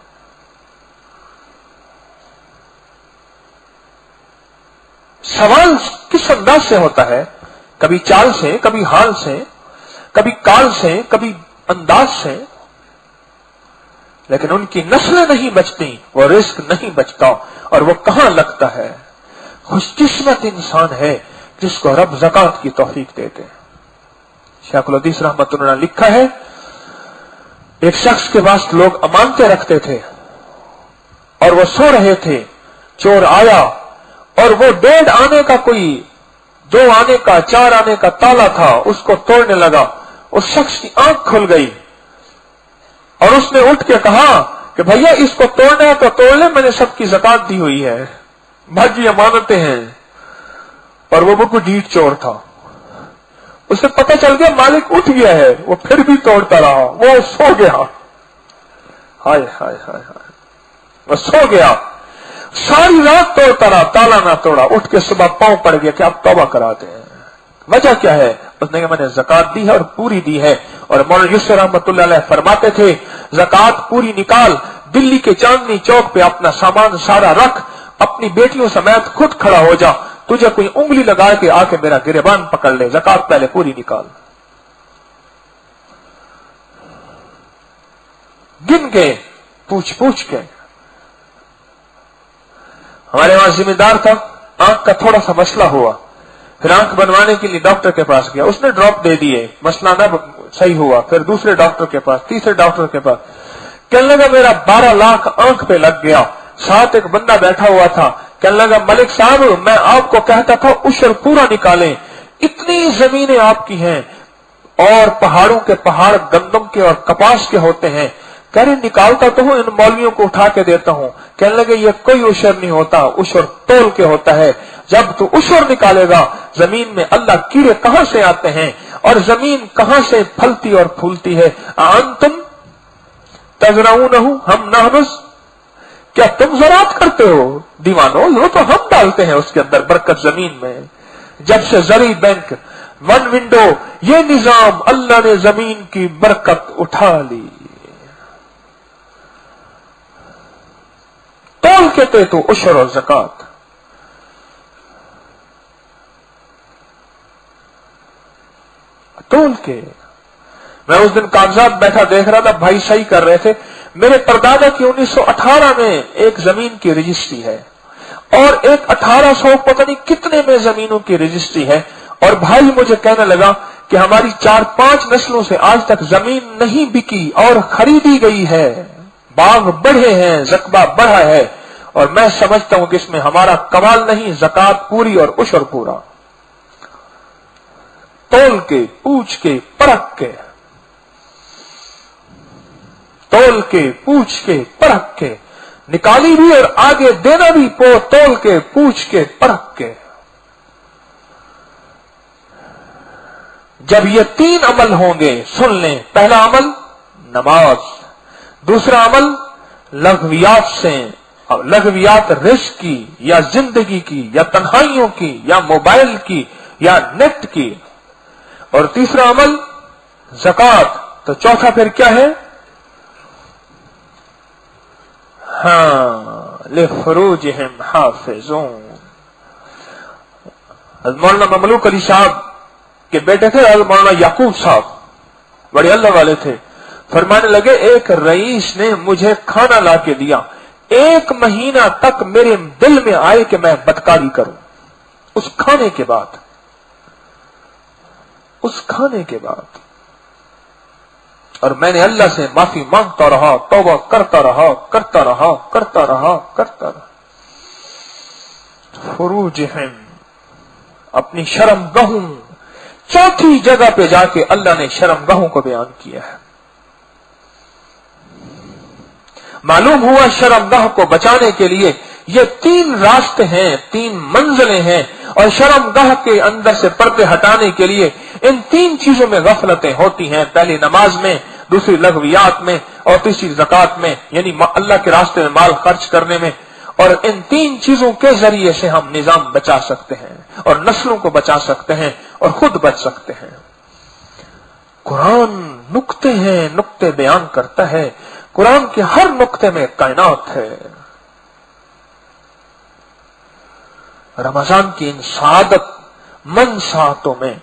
सवाल किस अंदाज से होता है? कभी चाल से, कभी हाल से, कभी काल से, कभी अंदाज से, लेकिन उनकी नस्लें नहीं बचती, वो रिस्क नहीं बचता, और वो कहां लगता है? खुशकिस्मत इंसान है जिसको रब ज़कात की तौफीक देते। शेखुल हदीस रहमतुल्लाह ने लिखा है, एक शख्स के पास लोग अमानतें रखते थे और वो सो रहे थे, चोर आया और वो 1.5 आने का, कोई 2 आने का, 4 आने का ताला था, उसको तोड़ने लगा। उस शख्स की आंख खुल गई और उसने उठ के कहा कि भैया इसको तोड़ना है तो तोड़ ले, मैंने सबकी ज़कात दी हुई है, भाजी अमानतें हैं। और वो बिल्कुल ढीठ चोर था, उसे पता चल गया मालिक उठ गया है, वो फिर भी तोड़ता रहा, वो सो गया। हाय हाय हाय हाय, वो सो गया, सारी रात तोड़ता रहा, ताला ना तोड़ा, उठ के सुबह पांव पड़ गया कि आप तौबा कराते हैं। वजह क्या है? उसने कहा मैंने ज़कात दी है और पूरी दी है। और मौलाना यूसुफ रहमतुल्लाह अलैह फरमाते थे ज़कात पूरी निकाल, दिल्ली के चांदनी चौक पे अपना सामान सारा रख, अपनी बेटियों समेत खुद खड़ा हो जा, तुझे कोई उंगली लगा के आके मेरा गिरेबान पकड़ ले, ज़कात पहले पूरी निकाल। गिन के, पूछ पूछ के। हमारे वहां जिम्मेदार था, आंख का थोड़ा सा मसला हुआ, फिर आंख बनवाने के लिए डॉक्टर के पास गया, उसने ड्रॉप दे दिए, मसला ना सही हुआ, फिर दूसरे डॉक्टर के पास, तीसरे डॉक्टर के पास, कहने लगा मेरा 12 लाख आंख पे लग गया। साथ एक बंदा बैठा हुआ था, कहने लगा मलिक साहब मैं आपको कहता था उशर पूरा निकालें, इतनी जमीनें आपकी हैं और पहाड़ों के पहाड़ गंदम के और कपास के होते हैं, कह रहे निकालता तो हूं, इन मौलवियों को उठा के देता हूं। कहने लगे ये कोई उशर नहीं होता, उशर तोल के होता है। जब तू उशर निकालेगा जमीन में अल्लाह कीड़े कहां से आते हैं और जमीन कहां से फलती और फूलती है। अंतुम तज़रऊनहु हम नहनुस, क्या तुम ज़राअत करते हो? दीवानो, वो तो हम डालते हैं उसके अंदर बरकत जमीन में। जब से जरी बैंक, वन विंडो, ये निजाम अल्लाह ने जमीन की बरकत उठा ली। तोल के थे तो उशर और ज़कात। तोल के। मैं उस दिन कागजात बैठा देख रहा था, भाई सही कर रहे थे, मेरे परदादा की 1918 में एक जमीन की रजिस्ट्री है और एक 1800 पता नहीं कितने में जमीनों की रजिस्ट्री है। और भाई मुझे कहने लगा कि हमारी 4-5 नस्लों से आज तक जमीन नहीं बिकी और खरीदी गई है, बाग बढ़े हैं, जकबा बढ़ा है। और मैं समझता हूं कि इसमें हमारा कमाल नहीं, ज़कात पूरी और उशर पूरा। तोल के, पूछ के, परख के, तोल के, पूछ के, परख के, निकाली भी और आगे देना भी, तोल के, पूछ के, परख के। जब ये 3 अमल होंगे, सुन लें, पहला अमल नमाज, दूसरा अमल लग़वियात से, लग़वियात रिस्क की या जिंदगी की या तन्हाइयों की या मोबाइल की या नेट की, और तीसरा अमल ज़कात। तो चौथा फिर क्या है? हाँ, लिफ़ुरूजिहिम हाफ़िज़ून। मौलाना ममलूक अली साहब के बेटे थे मौलाना याकूब साहब, बड़े अल्लाह वाले थे। फरमाने लगे एक रईस ने मुझे खाना ला के दिया, 1 महीना तक मेरे दिल में आए कि मैं बदकारी करूं। उस खाने के बाद, उस खाने के बाद, और मैंने अल्लाह से माफी मांगता रहा, तौबा करता रहा, करता रहा, करता रहा, करता रहा। फुरूजिहिम, अपनी शर्मगाहों, चौथी जगह पे जाके अल्लाह ने शर्मगाहों को बयान किया है। मालूम हुआ शर्मगाह को बचाने के लिए ये 3 रास्ते हैं, 3 मंजिलें हैं, और शर्मगाह के अंदर से पर्दे हटाने के लिए इन 3 चीजों में गफलतें होती हैं। पहली नमाज में, दूसरी लग़वियात में और तीसरी ज़कात में, यानी अल्लाह के रास्ते में माल खर्च करने में। और इन 3 चीजों के जरिए से हम निजाम बचा सकते हैं और नस्लों को बचा सकते हैं और खुद बच सकते हैं। कुरान नुक्ते हैं, नुक्ते बयान करता है। कुरान के हर नुक्ते में कायनात है। रमजान की इन सादत मंद सातों में,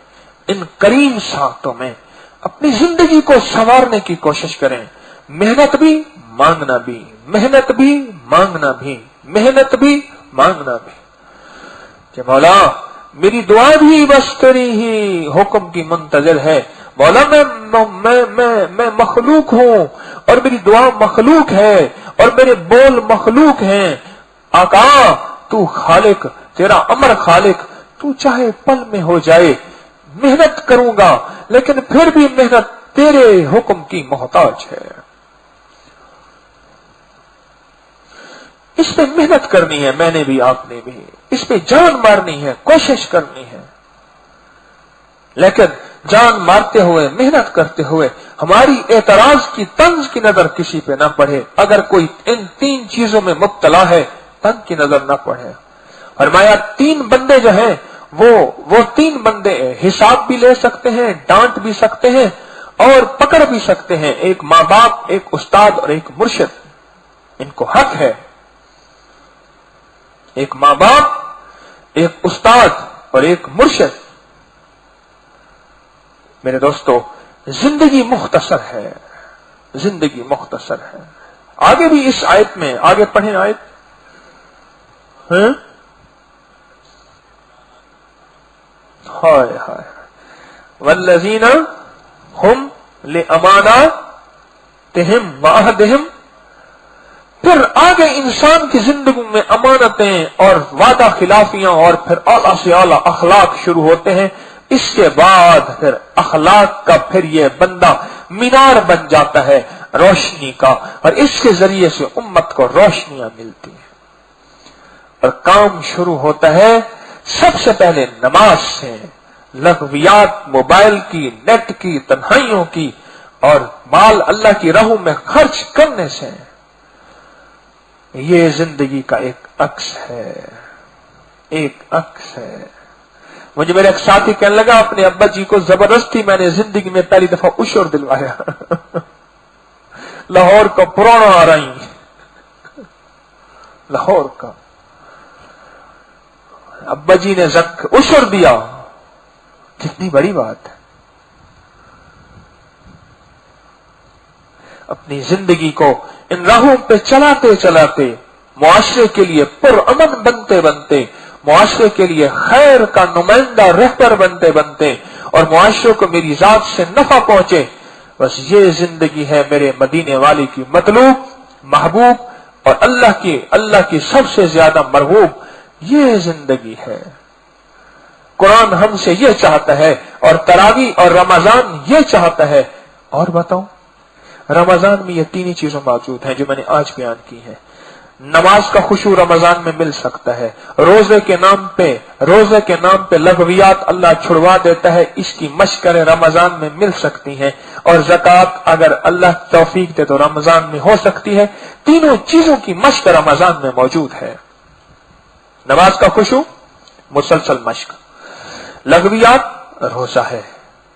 इन करीम सातों में अपनी जिंदगी को संवारने की कोशिश करें। मेहनत भी, मांगना भी, मेहनत भी, मांगना भी, मेहनत भी, मांगना भी। कि मौला मेरी दुआ भी बस तेरी ही हुक्म की मुंतजर है। मौला मैं मखलूक हूं और मेरी दुआ मखलूक है और मेरे बोल मखलूक हैं। आका तू खालिक, तेरा अमर खालिक, तू चाहे पल में हो जाए। मेहनत करूंगा लेकिन फिर भी मेहनत तेरे हुक्म की मोहताज है। इस पे मेहनत करनी है, मैंने भी, आपने भी। इस पे जान मारनी है, कोशिश करनी है। लेकिन جان مارتے ہوئے محنت کرتے ہوئے ہماری اعتراض کی طنز کی نظر کسی پہ نہ پڑے. اگر کوئی ان 3 چیزوں میں مبتلا ہے طنز کی نظر نہ پڑے. فرمایا 3 بندے جو ہیں وہ 3 بندے حساب بھی لے سکتے ہیں, ڈانٹ بھی سکتے ہیں اور پکڑ بھی سکتے ہیں. ایک ماں باپ, ایک استاد اور ایک مرشد. ان کو حق ہے, ایک ماں باپ, ایک استاد اور ایک مرشد. میرے دوستو, زندگی مختصر ہے, زندگی مختصر ہے. آگے بھی اس آیت میں, آگے پڑھیں آیت. ہائے ہائے, والذین ہم لاماناتہم وعہدہم. پھر آگے انسان کی زندگی میں امانتیں اور وعدہ خلافیاں اور پھر اعلیٰ سے اعلیٰ اخلاق شروع ہوتے ہیں. اس کے بعد پھر اخلاق کا پھر یہ بندہ مینار بن جاتا ہے روشنی کا, اور اس کے ذریعے سے امت کو روشنیاں ملتی ہیں. اور کام شروع ہوتا ہے سب سے پہلے نماز سے, لغویات, موبائل کی, نیٹ کی, تنہائیوں کی اور مال اللہ کی راہوں میں خرچ کرنے سے. یہ زندگی کا ایک عکس ہے, ایک عکس ہے. مجھے میرے ایک ساتھی کہنے لگا اپنے ابا جی کو زبردستی میں نے زندگی میں پہلی دفعہ عشر دلوایا. لاہور کا پرانا آرائی, لاہور کا ابا جی نے عشر دیا. کتنی بڑی بات ہے. اپنی زندگی کو ان راہوں پہ چلاتے چلاتے معاشرے کے لیے پرامن بنتے بنتے, معاشرے کے لیے خیر کا نمائندہ رہبر بنتے بنتے اور معاشرے کو میری ذات سے نفع پہنچے, بس یہ زندگی ہے میرے مدینے والی کی مطلوب, محبوب اور اللہ کی سب سے زیادہ مرغوب. یہ زندگی ہے. قرآن ہم سے یہ چاہتا ہے اور تراویح اور رمضان یہ چاہتا ہے. اور بتاؤں, رمضان میں یہ 3 چیزیں موجود ہیں جو میں نے آج بیان کی ہیں. نماز کا خشوع رمضان میں مل سکتا ہے. روزے کے نام پہ لغویات اللہ چھڑوا دیتا ہے, اس کی مشق کریں رمضان میں مل سکتی ہیں. اور زکوٰۃ اگر اللہ توفیق دے تو رمضان میں ہو سکتی ہے. تینوں چیزوں کی مشق رمضان میں موجود ہے. نماز کا خشوع, مسلسل مشق. لغویات, روزہ ہے,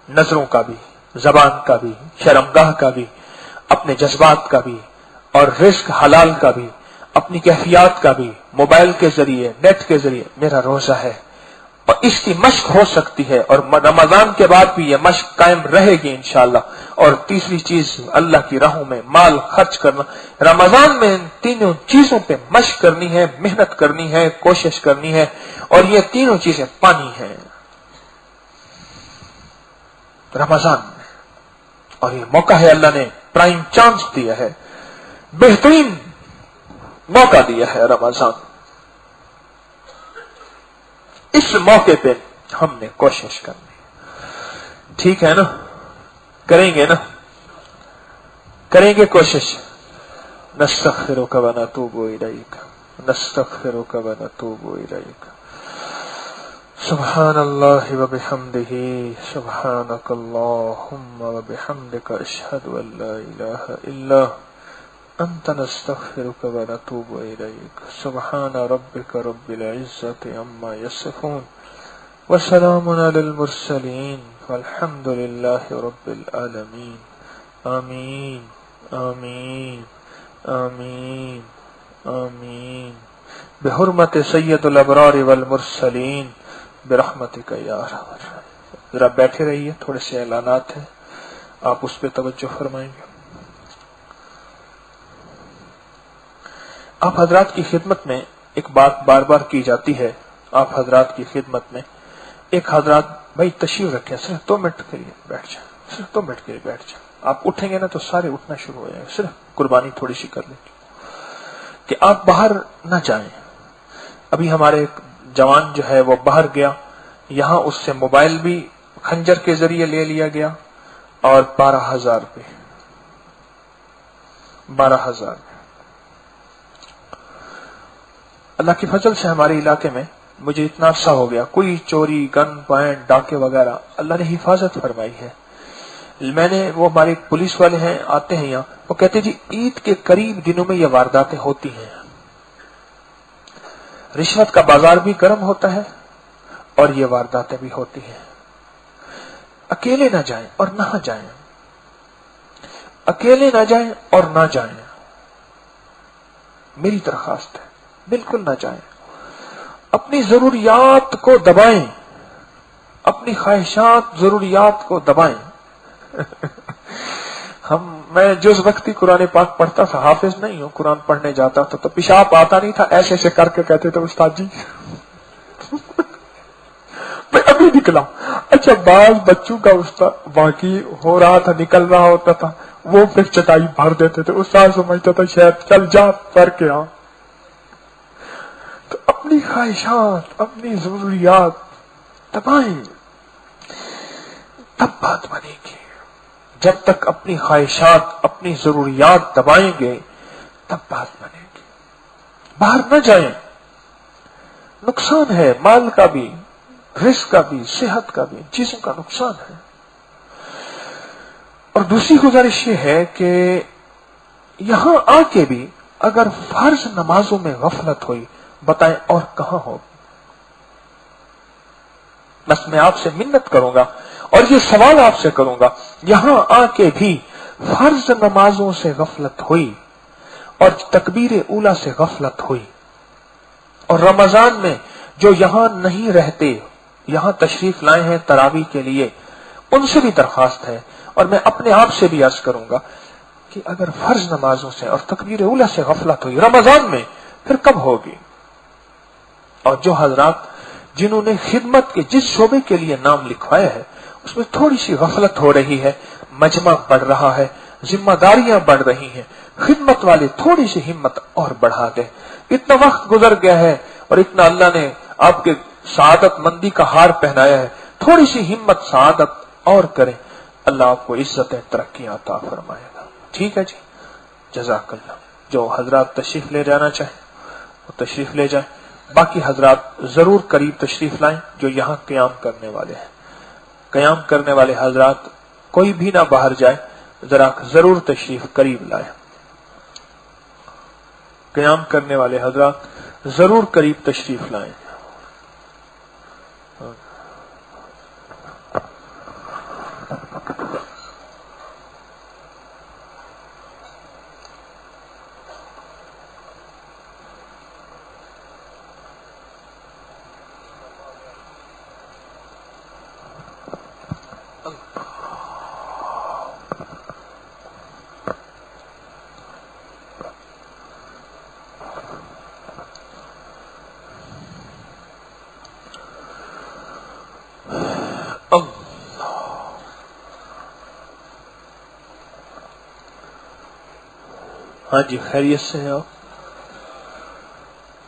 نظروں کا بھی, زبان کا بھی, شرمگاہ کا بھی, اپنے جذبات کا بھی اور رزق حلال کا بھی, اپنی کیفیات کا بھی, موبائل کے ذریعے, نیٹ کے ذریعے. میرا روزہ ہے اور اس کی مشق ہو سکتی ہے اور رمضان کے بعد بھی یہ مشق قائم رہے گی انشاءاللہ. اور تیسری چیز اللہ کی راہوں میں مال خرچ کرنا. رمضان میں ان تینوں چیزوں پہ مشق کرنی ہے, محنت کرنی ہے, کوشش کرنی ہے, اور یہ تینوں چیزیں پانی ہیں رمضان میں. اور یہ موقع ہے, اللہ نے پرائم چانس دیا ہے, بہترین موقع دیا ہے رمضان. اس موقع پہ ہم نے کوشش کرنی. ٹھیک ہے نا, کریں گے نا, کریں گے کوشش. نستغفرک ونتوب الیک, نستغفرک ونتوب الیک. سبحان اللہ وبحمدہ, سبحانک اللہم وبحمدک, اشہد ان لا الہ الا انت, نستغفرک ونتوب الیک. سبحان ربک رب العزت عما یصفون, وسلام علی المرسلین, والحمد للہ رب العالمین. آمین آمین آمین آمین. بحرمت سید الابرار والمرسلین برحمتک یا ارحم الراحمین. ذرا بیٹھے رہیے, تھوڑے سے اعلانات ہیں, آپ اس پہ توجہ فرمائیں گے. آپ حضرات کی خدمت میں ایک بات بار بار کی جاتی ہے. آپ حضرات کی خدمت میں ایک حضرات, بھائی تشریف رکھیں, صرف 2 منٹ کے لیے بیٹھ جائیں, صرف 2 منٹ کے لیے بیٹھ جائیں. آپ اٹھیں گے نا تو سارے اٹھنا شروع ہو جائیں گے. صرف قربانی تھوڑی سی کر لیں کہ آپ باہر نہ جائیں. ابھی ہمارے ایک جوان جو ہے وہ باہر گیا, یہاں اس سے موبائل بھی خنجر کے ذریعے لے لیا گیا اور 12,000 روپے, 12,000. اللہ کی فضل سے ہمارے علاقے میں मुझे इतना अरसा हो गया, कोई चोरी, गन पॉइंट, डाके वगैरह, अल्लाह ने हिफाजत फरमाई है। मैंने, वो हमारे पुलिस वाले हैं, आते हैं यहाँ, वो कहते जी ईद के करीब दिनों में ये वारदातें होती हैं। रिश्वत का बाजार भी गर्म होता है और ये वारदातें भी होती हैं। अकेले ना जाएं और ना जाएं, अकेले ना जाएं और ना जाएं, मेरी दरखास्त है, बिल्कुल ना जाएं। अपनी जरूरियात को दबाएं, अपनी ख्वाहिशात, जरूरियात को दबाएं। मैं जिस वक्त ही कुरान पाक पढ़ता था, हाफिज नहीं हूं, कुरान पढ़ने जाता था तो पेशाब आता नहीं था, ऐसे ऐसे करके कहते थे उस्ताद जी मैं अभी निकला। अच्छा, बाज बच्चों का उस्ताद बाकी हो रहा था, निकल रहा होता था, वो फिर चटाई भर देते थे, उस्ताद समझता था शायद चल जा कर के आ। तो अपनी ख्वाहिशात, अपनी जरूरियात दबाएं, तब बात बनेगी। जब तक अपनी ख्वाहिशात, अपनी जरूरियात दबाएंगे तब बात बनेगी। बाहर न जाएं, नुकसान है, माल का भी, रिस्क का भी, सेहत का भी, चीजों का नुकसान है। और दूसरी गुजारिश ये है कि यहां आके भी अगर फर्ज नमाजों में गफलत हुई, बताएं और कहां हो। बस मैं आपसे मिन्नत करूंगा और ये सवाल आपसे करूंगा, यहां आके भी फर्ज नमाजों से गफलत हुई और तकबीर ऊला से गफलत हुई, और रमजान में जो यहां नहीं रहते, यहां तशरीफ लाए हैं तरावी के लिए, उनसे भी दरखास्त है और मैं अपने आप से भी अर्ज करूंगा कि अगर फर्ज नमाजों से और तकबीर ऊला से गफलत हुई रमजान में, फिर कब होगी। और जो हजरात जिन्होंने खिदमत के जिस शोबे के लिए नाम लिखवाया है उसमें थोड़ी सी गफलत हो रही है, मजमा बढ़ रहा है, जिम्मेदारियां बढ़ रही हैं, खिदमत वाले थोड़ी सी हिम्मत और बढ़ा दे। इतना वक्त गुजर गया है और इतना अल्लाह ने आपके सआदत मंदी का हार पहनाया है, थोड़ी सी हिम्मत सआदत और करें, अल्लाह आपको इज्जतें तरक्की अता फरमाएगा। ठीक है जी, जज़ाकल्लाह। जो हजरात तशरीफ ले जाना चाहें वो तशरीफ ले जाएं, बाकी हजरात जरूर करीब तशरीफ लाएं जो यहाँ क्याम करने वाले हैं। क्याम करने वाले हजरात कोई भी ना बाहर जाए, जरा जरूर तशरीफ करीब लाए। क्याम करने वाले हजरात जरूर करीब तशरीफ लाएं। हाँ जी, खैरियत से हैं आप?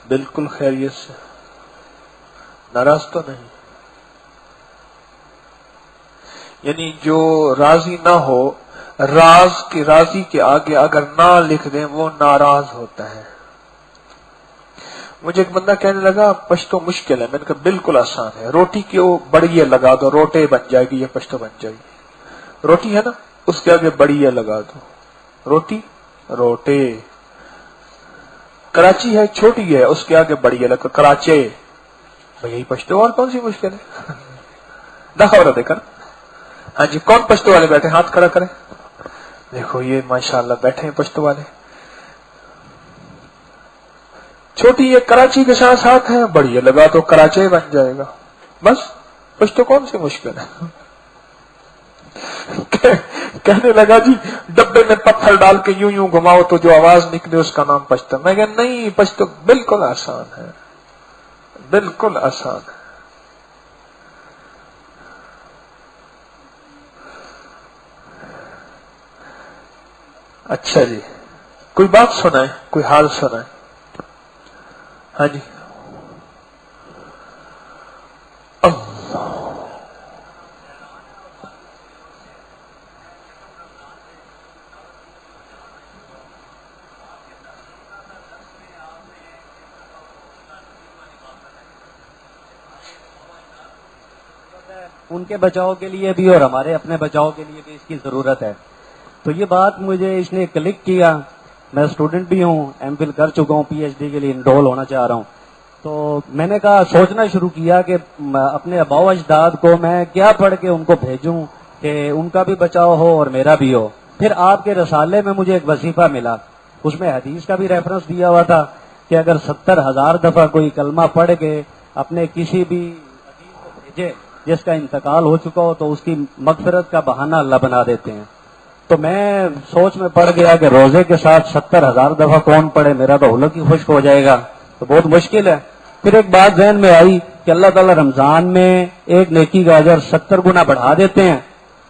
बिल्कुल खैरियत से, नाराज तो नहीं। यानी जो राजी ना हो, राज की राजी के आगे अगर ना लिख दें वो नाराज होता है। मुझे एक बंदा कहने लगा पश्तो मुश्किल है, मैंने कहा बिल्कुल आसान है, रोटी की वो बड़िया लगा दो, रोटे बन जाएगी, ये पश्तो बन जाएगी। रोटी है ना, उसके आगे बड़िया लगा दो, रोटी रोटे। कराची है, छोटी है, उसके आगे बड़िया लगा, कराचे। भाई यही पश्तो, और कौन सी मुश्किल है। देखा हो देखा। हाँ जी, कौन पश्तो वाले बैठे, हाथ खड़ा करें। देखो ये माशाल्लाह बैठे हैं पश्तो वाले। छोटी ये कराची के साथ साथ है, बढ़िया लगा तो कराचे बन जाएगा, बस। पश्तो कौन सी मुश्किल है। कहने लगा जी डब्बे में पत्थर डाल के यूं यूं घुमाओ तो जो आवाज निकले उसका नाम पश्तो। मैं कहा नहीं, पश्तो बिल्कुल आसान है, बिल्कुल आसान है। अच्छा जी, कोई बात सुनाए, कोई हाल सुनाए। हाँ जी। ان کے بچاؤ کے لیے بھی اور ہمارے اپنے بچاؤ کے لیے بھی اس کی ضرورت ہے. تو یہ بات مجھے اس نے کلک کیا. میں اسٹوڈنٹ بھی ہوں, ایم فل کر چکا ہوں, پی ایچ ڈی کے لیے انرول ہونا چاہ رہا ہوں. تو میں نے کہا سوچنا شروع کیا کہ اپنے آباء و اجداد کو میں کیا پڑھ کے ان کو بھیجوں کہ ان کا بھی بچاؤ ہو اور میرا بھی ہو. پھر آپ کے رسالے میں مجھے ایک وظیفہ ملا, اس میں حدیث کا بھی ریفرنس دیا ہوا تھا کہ اگر 70,000 دفعہ کوئی کلمہ پڑھ کے اپنے کسی بھی عزیز کو بھیجے جس کا انتقال ہو چکا ہو تو اس کی مغفرت کا بہانہ اللہ بنا دیتے ہیں. تو میں سوچ میں پڑ گیا کہ روزے کے ساتھ 70,000 دفعہ کون پڑھے, میرا تو حلق ہی خشک ہو جائے گا, تو بہت مشکل ہے. پھر ایک بات ذہن میں آئی کہ اللہ تعالیٰ رمضان میں ایک نیکی کا اجر 70 گنا بڑھا دیتے ہیں.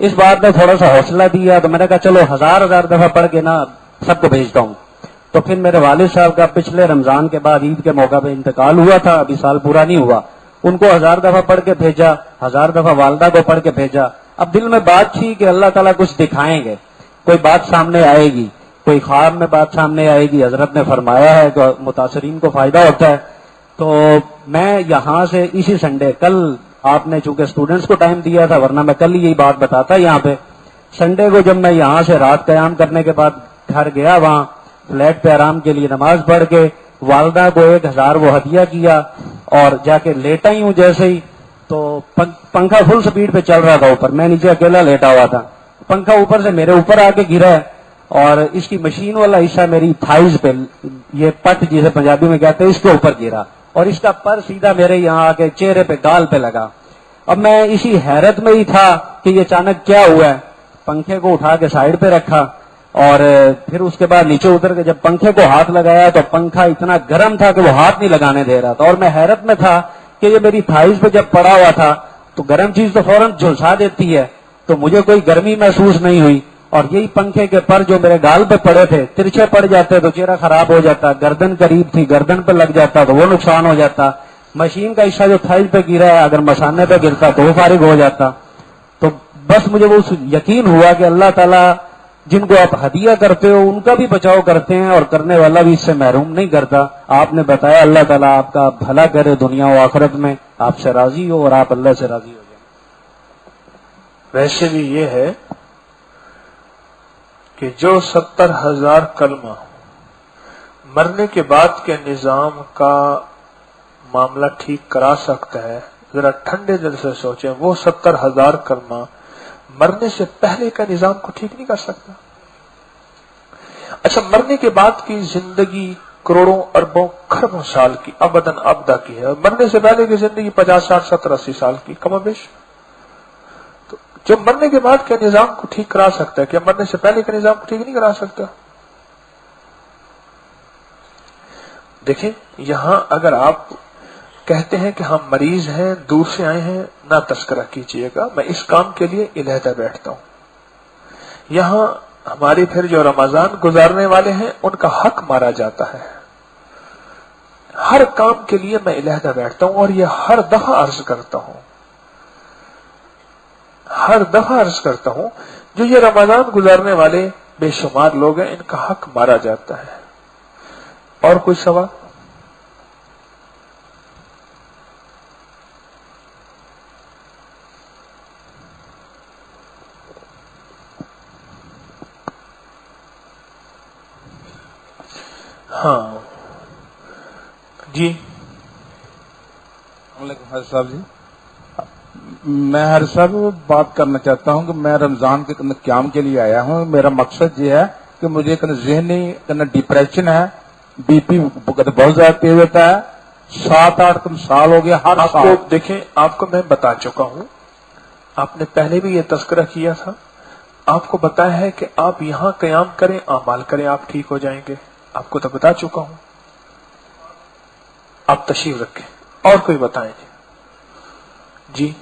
اس بات نے تھوڑا سا حوصلہ دیا, تو میں نے کہا چلو 1000 دفعہ پڑھ کے نا سب کو بھیجتا ہوں. تو پھر میرے والد صاحب کا پچھلے رمضان کے بعد عید کے موقع پہ انتقال ہوا تھا, ابھی سال پورا نہیں ہوا. ان کو 1000 دفعہ پڑھ کے بھیجا, 1000 دفعہ والدہ کو پڑھ کے بھیجا. اب دل میں بات تھی کہ اللہ تعالیٰ کچھ دکھائیں گے, کوئی بات سامنے آئے گی, کوئی خواب میں بات سامنے آئے گی. حضرت نے فرمایا ہے کہ متاثرین کو فائدہ ہوتا ہے. تو میں یہاں سے اسی سنڈے, کل آپ نے چونکہ اسٹوڈنٹس کو ٹائم دیا تھا ورنہ میں کل یہی بات بتاتا یہاں پہ. سنڈے کو جب میں یہاں سے رات قیام کرنے کے بعد گھر گیا, وہاں فلیٹ پہ آرام کے لیے نماز پڑھ کے والدہ کو 1000 وہ ہدیہ کیا اور جا کے لیٹا ہی ہوں جیسے ہی, تو پنکھا فل سپیڈ پہ چل رہا تھا اوپر, میں نیچے اکیلا لیٹا ہوا تھا. پنکھا اوپر سے میرے اوپر آ کے گرا ہے اور اس کی مشین والا حصہ میری تھائز پہ, یہ پٹ جسے پنجابی میں کہتے ہیں, اس کے اوپر گرا اور اس کا پر سیدھا میرے یہاں آ کے چہرے پہ گال پہ لگا. اب میں اسی حیرت میں ہی تھا کہ یہ اچانک کیا ہوا ہے. پنکھے کو اٹھا کے سائڈ پہ رکھا اور پھر اس کے بعد نیچے اتر کے جب پنکھے کو ہاتھ لگایا تو پنکھا اتنا گرم تھا کہ وہ ہاتھ نہیں لگانے دے رہا تھا. اور میں حیرت میں تھا کہ یہ میری تھائز پہ جب پڑا ہوا تھا تو گرم چیز تو فوراً جھلسا دیتی ہے, تو مجھے کوئی گرمی محسوس نہیں ہوئی. اور یہی پنکھے کے پر جو میرے گال پہ پڑے تھے, ترچھے پڑ جاتے تو چہرہ خراب ہو جاتا, گردن قریب تھی گردن پہ لگ جاتا تو وہ نقصان ہو جاتا, مشین کا حصہ جو تھائز پہ گرا ہے اگر مسانے پہ گرتا تو وہ فارغ ہو جاتا. تو بس مجھے وہ یقین ہوا کہ اللہ تعالیٰ جن کو آپ ہدیہ کرتے ہو ان کا بھی بچاؤ کرتے ہیں اور کرنے والا بھی اس سے محروم نہیں کرتا. آپ نے بتایا اللہ تعالیٰ آپ کا بھلا کرے دنیا و آخرت میں, آپ سے راضی ہو اور آپ اللہ سے راضی ہو جائیں. ویسے بھی یہ ہے کہ جو 70,000 کلمہ مرنے کے بعد کے نظام کا معاملہ ٹھیک کرا سکتا ہے, ذرا ٹھنڈے دل سے سوچیں, وہ 70,000 کلمہ مرنے سے پہلے کا نظام کو ٹھیک نہیں کر سکتا. اچھا, مرنے کے بعد کی زندگی کروڑوں اربوں خربوں سال کی ابداً ابدا کی ہے, اور مرنے سے پہلے کی زندگی 50 60 70 80 سال کی کم و بیش. تو جو مرنے کے بعد کے نظام کو ٹھیک کرا سکتا ہے, کیا مرنے سے پہلے کے نظام کو ٹھیک نہیں کرا سکتا؟ دیکھیں, یہاں اگر آپ کہتے ہیں کہ ہم مریض ہیں, دور سے آئے ہیں, نہ تذکرہ کیجئے گا, میں اس کام کے لیے علیحدہ بیٹھتا ہوں. یہاں ہمارے پھر جو رمضان گزارنے والے ہیں ان کا حق مارا جاتا ہے. ہر کام کے لیے میں علیحدہ بیٹھتا ہوں اور یہ ہر دفعہ عرض کرتا ہوں, جو یہ رمضان گزارنے والے بے شمار لوگ ہیں ان کا حق مارا جاتا ہے. اور کوئی سوال؟ ہاں جی. حارث صاحب جی, میں حارث صاحب بات کرنا چاہتا ہوں کہ میں رمضان کے قیام کے لیے آیا ہوں. میرا مقصد یہ ہے کہ مجھے ذہنی ڈپریشن ہے, بی پی بہت زیادہ تیز ہوتا ہے, 7-8 سال ہو گیا. ہر آپ کو دیکھیں, آپ کو میں بتا چکا ہوں, آپ نے پہلے بھی یہ تذکرہ کیا تھا, آپ کو بتایا ہے کہ آپ یہاں قیام کریں, اعمال کریں, آپ ٹھیک ہو جائیں گے. آپ کو تو بتا چکا ہوں, آپ تشریف رکھیں. اور کوئی بتائیں جی.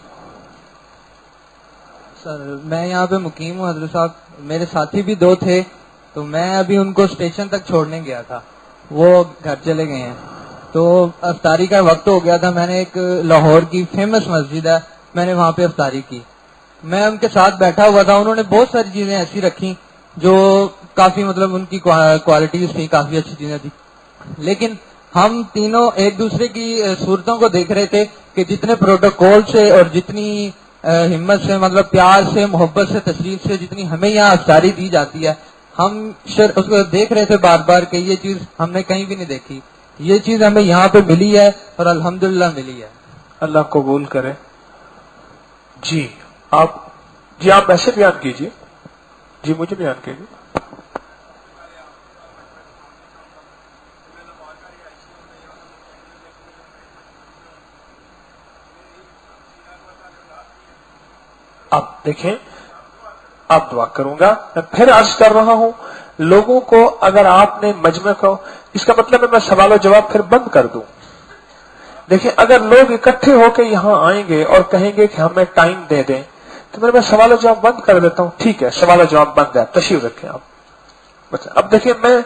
سر میں یہاں پہ مقیم ہوں حضرت صاحب, میرے ساتھی بھی 2 تھے, تو میں ابھی ان کو اسٹیشن تک چھوڑنے گیا تھا, وہ گھر چلے گئے ہیں. تو افطاری کا وقت ہو گیا تھا, میں نے ایک لاہور کی فیمس مسجد ہے, میں نے وہاں پہ افطاری کی. میں ان کے ساتھ بیٹھا ہوا تھا, انہوں نے بہت ساری چیزیں ایسی رکھی جو کافی مطلب ان کی کوالٹیز تھی, کافی اچھی چیزیں تھی. لیکن ہم تینوں ایک دوسرے کی صورتوں کو دیکھ رہے تھے کہ جتنے پروٹوکول سے اور جتنی हिम्मत से, मतलब प्यार से, मोहब्बत से, तशरीफ से जितनी हमें यहाँ अफ्तारी दी जाती है, हम उसको देख रहे थे बार बार कि ये चीज हमने कहीं भी नहीं देखी। ये चीज हमें यहाँ पे मिली है और अल्हम्दुलिल्लाह मिली है। अल्लाह कबूल करे। जी आप ऐसे बयान कीजिए। जी मुझे बयान कीजिए। अब देखें, अब दुआ करूंगा। मैं फिर अर्ज कर रहा हूं लोगों को, अगर आपने मजमे को, इसका मतलब है मैं सवाल और जवाब फिर बंद कर दूं। देखिए, अगर लोग इकट्ठे होकर यहां आएंगे और कहेंगे कि हमें टाइम दे दें, तो मैं सवाल और जवाब बंद कर देता हूं। ठीक है, सवाल और जवाब बंद है, तशरीफ रखें आप। बस अब देखिए, मैं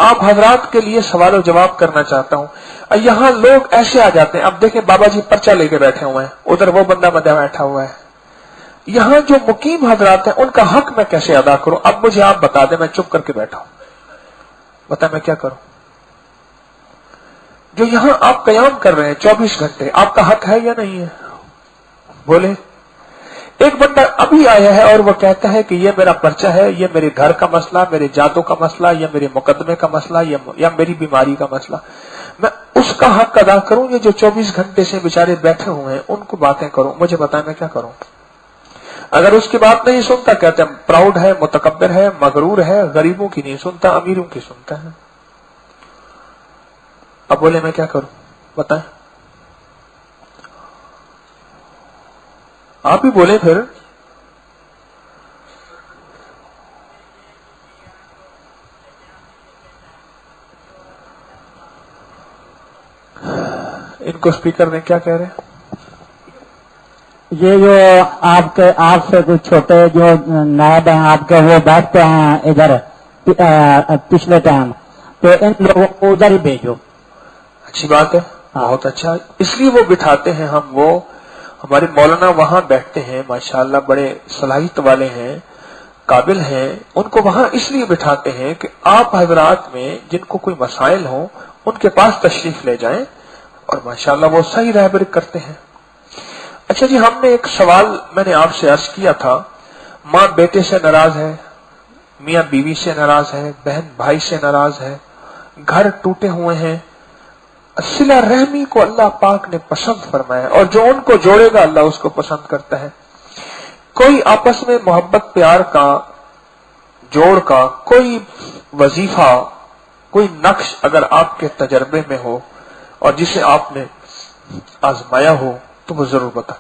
आप हजरात के लिए सवाल और जवाब करना चाहता हूं। यहां लोग ऐसे आ जाते हैं। अब देखिए, बाबा जी पर्चा लेके बैठे हुए हैं, उधर वो बंदा मध्य बैठा हुआ है। यहां जो मुकीम हजरात हैं, उनका हक मैं कैसे अदा करूं? अब मुझे आप बता दें, मैं चुप करके बैठा हूं, बता मैं क्या करूं? जो यहां आप कयाम कर रहे हैं 24 घंटे, आपका हक है या नहीं है? बोले। एक बंदा अभी आया है और वो कहता है कि ये मेरा पर्चा है, ये मेरे घर का मसला, मेरे जादू का मसला, या मेरे मुकदमे का मसला, या मेरी बीमारी का मसला। मैं उसका हक अदा करूं? ये जो 24 घंटे से बेचारे बैठे हुए हैं, उनको बातें करूं? मुझे बताएं मैं क्या करूं? अगर उसकी बात नहीं सुनता, कहते हैं प्राउड है, मुतकब्बिर है, मगरूर है, गरीबों की नहीं सुनता, अमीरों की सुनता है। अब बोले मैं क्या करूं? बताएं, आप ही बोले फिर। इनको स्पीकर ने क्या कह रहे हैं? ये जो आपसे कुछ छोटे जो नायब हैं आपके, वो बैठते हैं इधर पिछले टाइम, तो इन लोगों को उधर ही भेजो। अच्छी बात है, बहुत अच्छा। इसलिए वो बिठाते हैं हम, वो हमारे मौलाना वहां बैठते हैं, माशाअल्लाह बड़े सलाहियत वाले हैं, काबिल हैं। उनको वहां इसलिए बिठाते हैं कि आप हजरात में जिनको कोई मसाइल हो, उनके पास तशरीफ ले जाएं और माशाअल्लाह वो सही रहबरी करते हैं। अच्छा जी, हमने एक सवाल मैंने आपसे अर्ज किया था, माँ बेटे से नाराज है, मियाँ बीवी से नाराज है, बहन भाई से नाराज है, घर टूटे हुए हैं। सिला रहमी को अल्लाह पाक ने पसंद फरमाया, और जो उनको जोड़ेगा अल्लाह उसको पसंद करता है। कोई आपस में मोहब्बत प्यार का, जोड़ का कोई वजीफा, कोई नक्श अगर आपके तजर्बे में हो और जिसे आपने आजमाया हो, तो वो जरूर बता।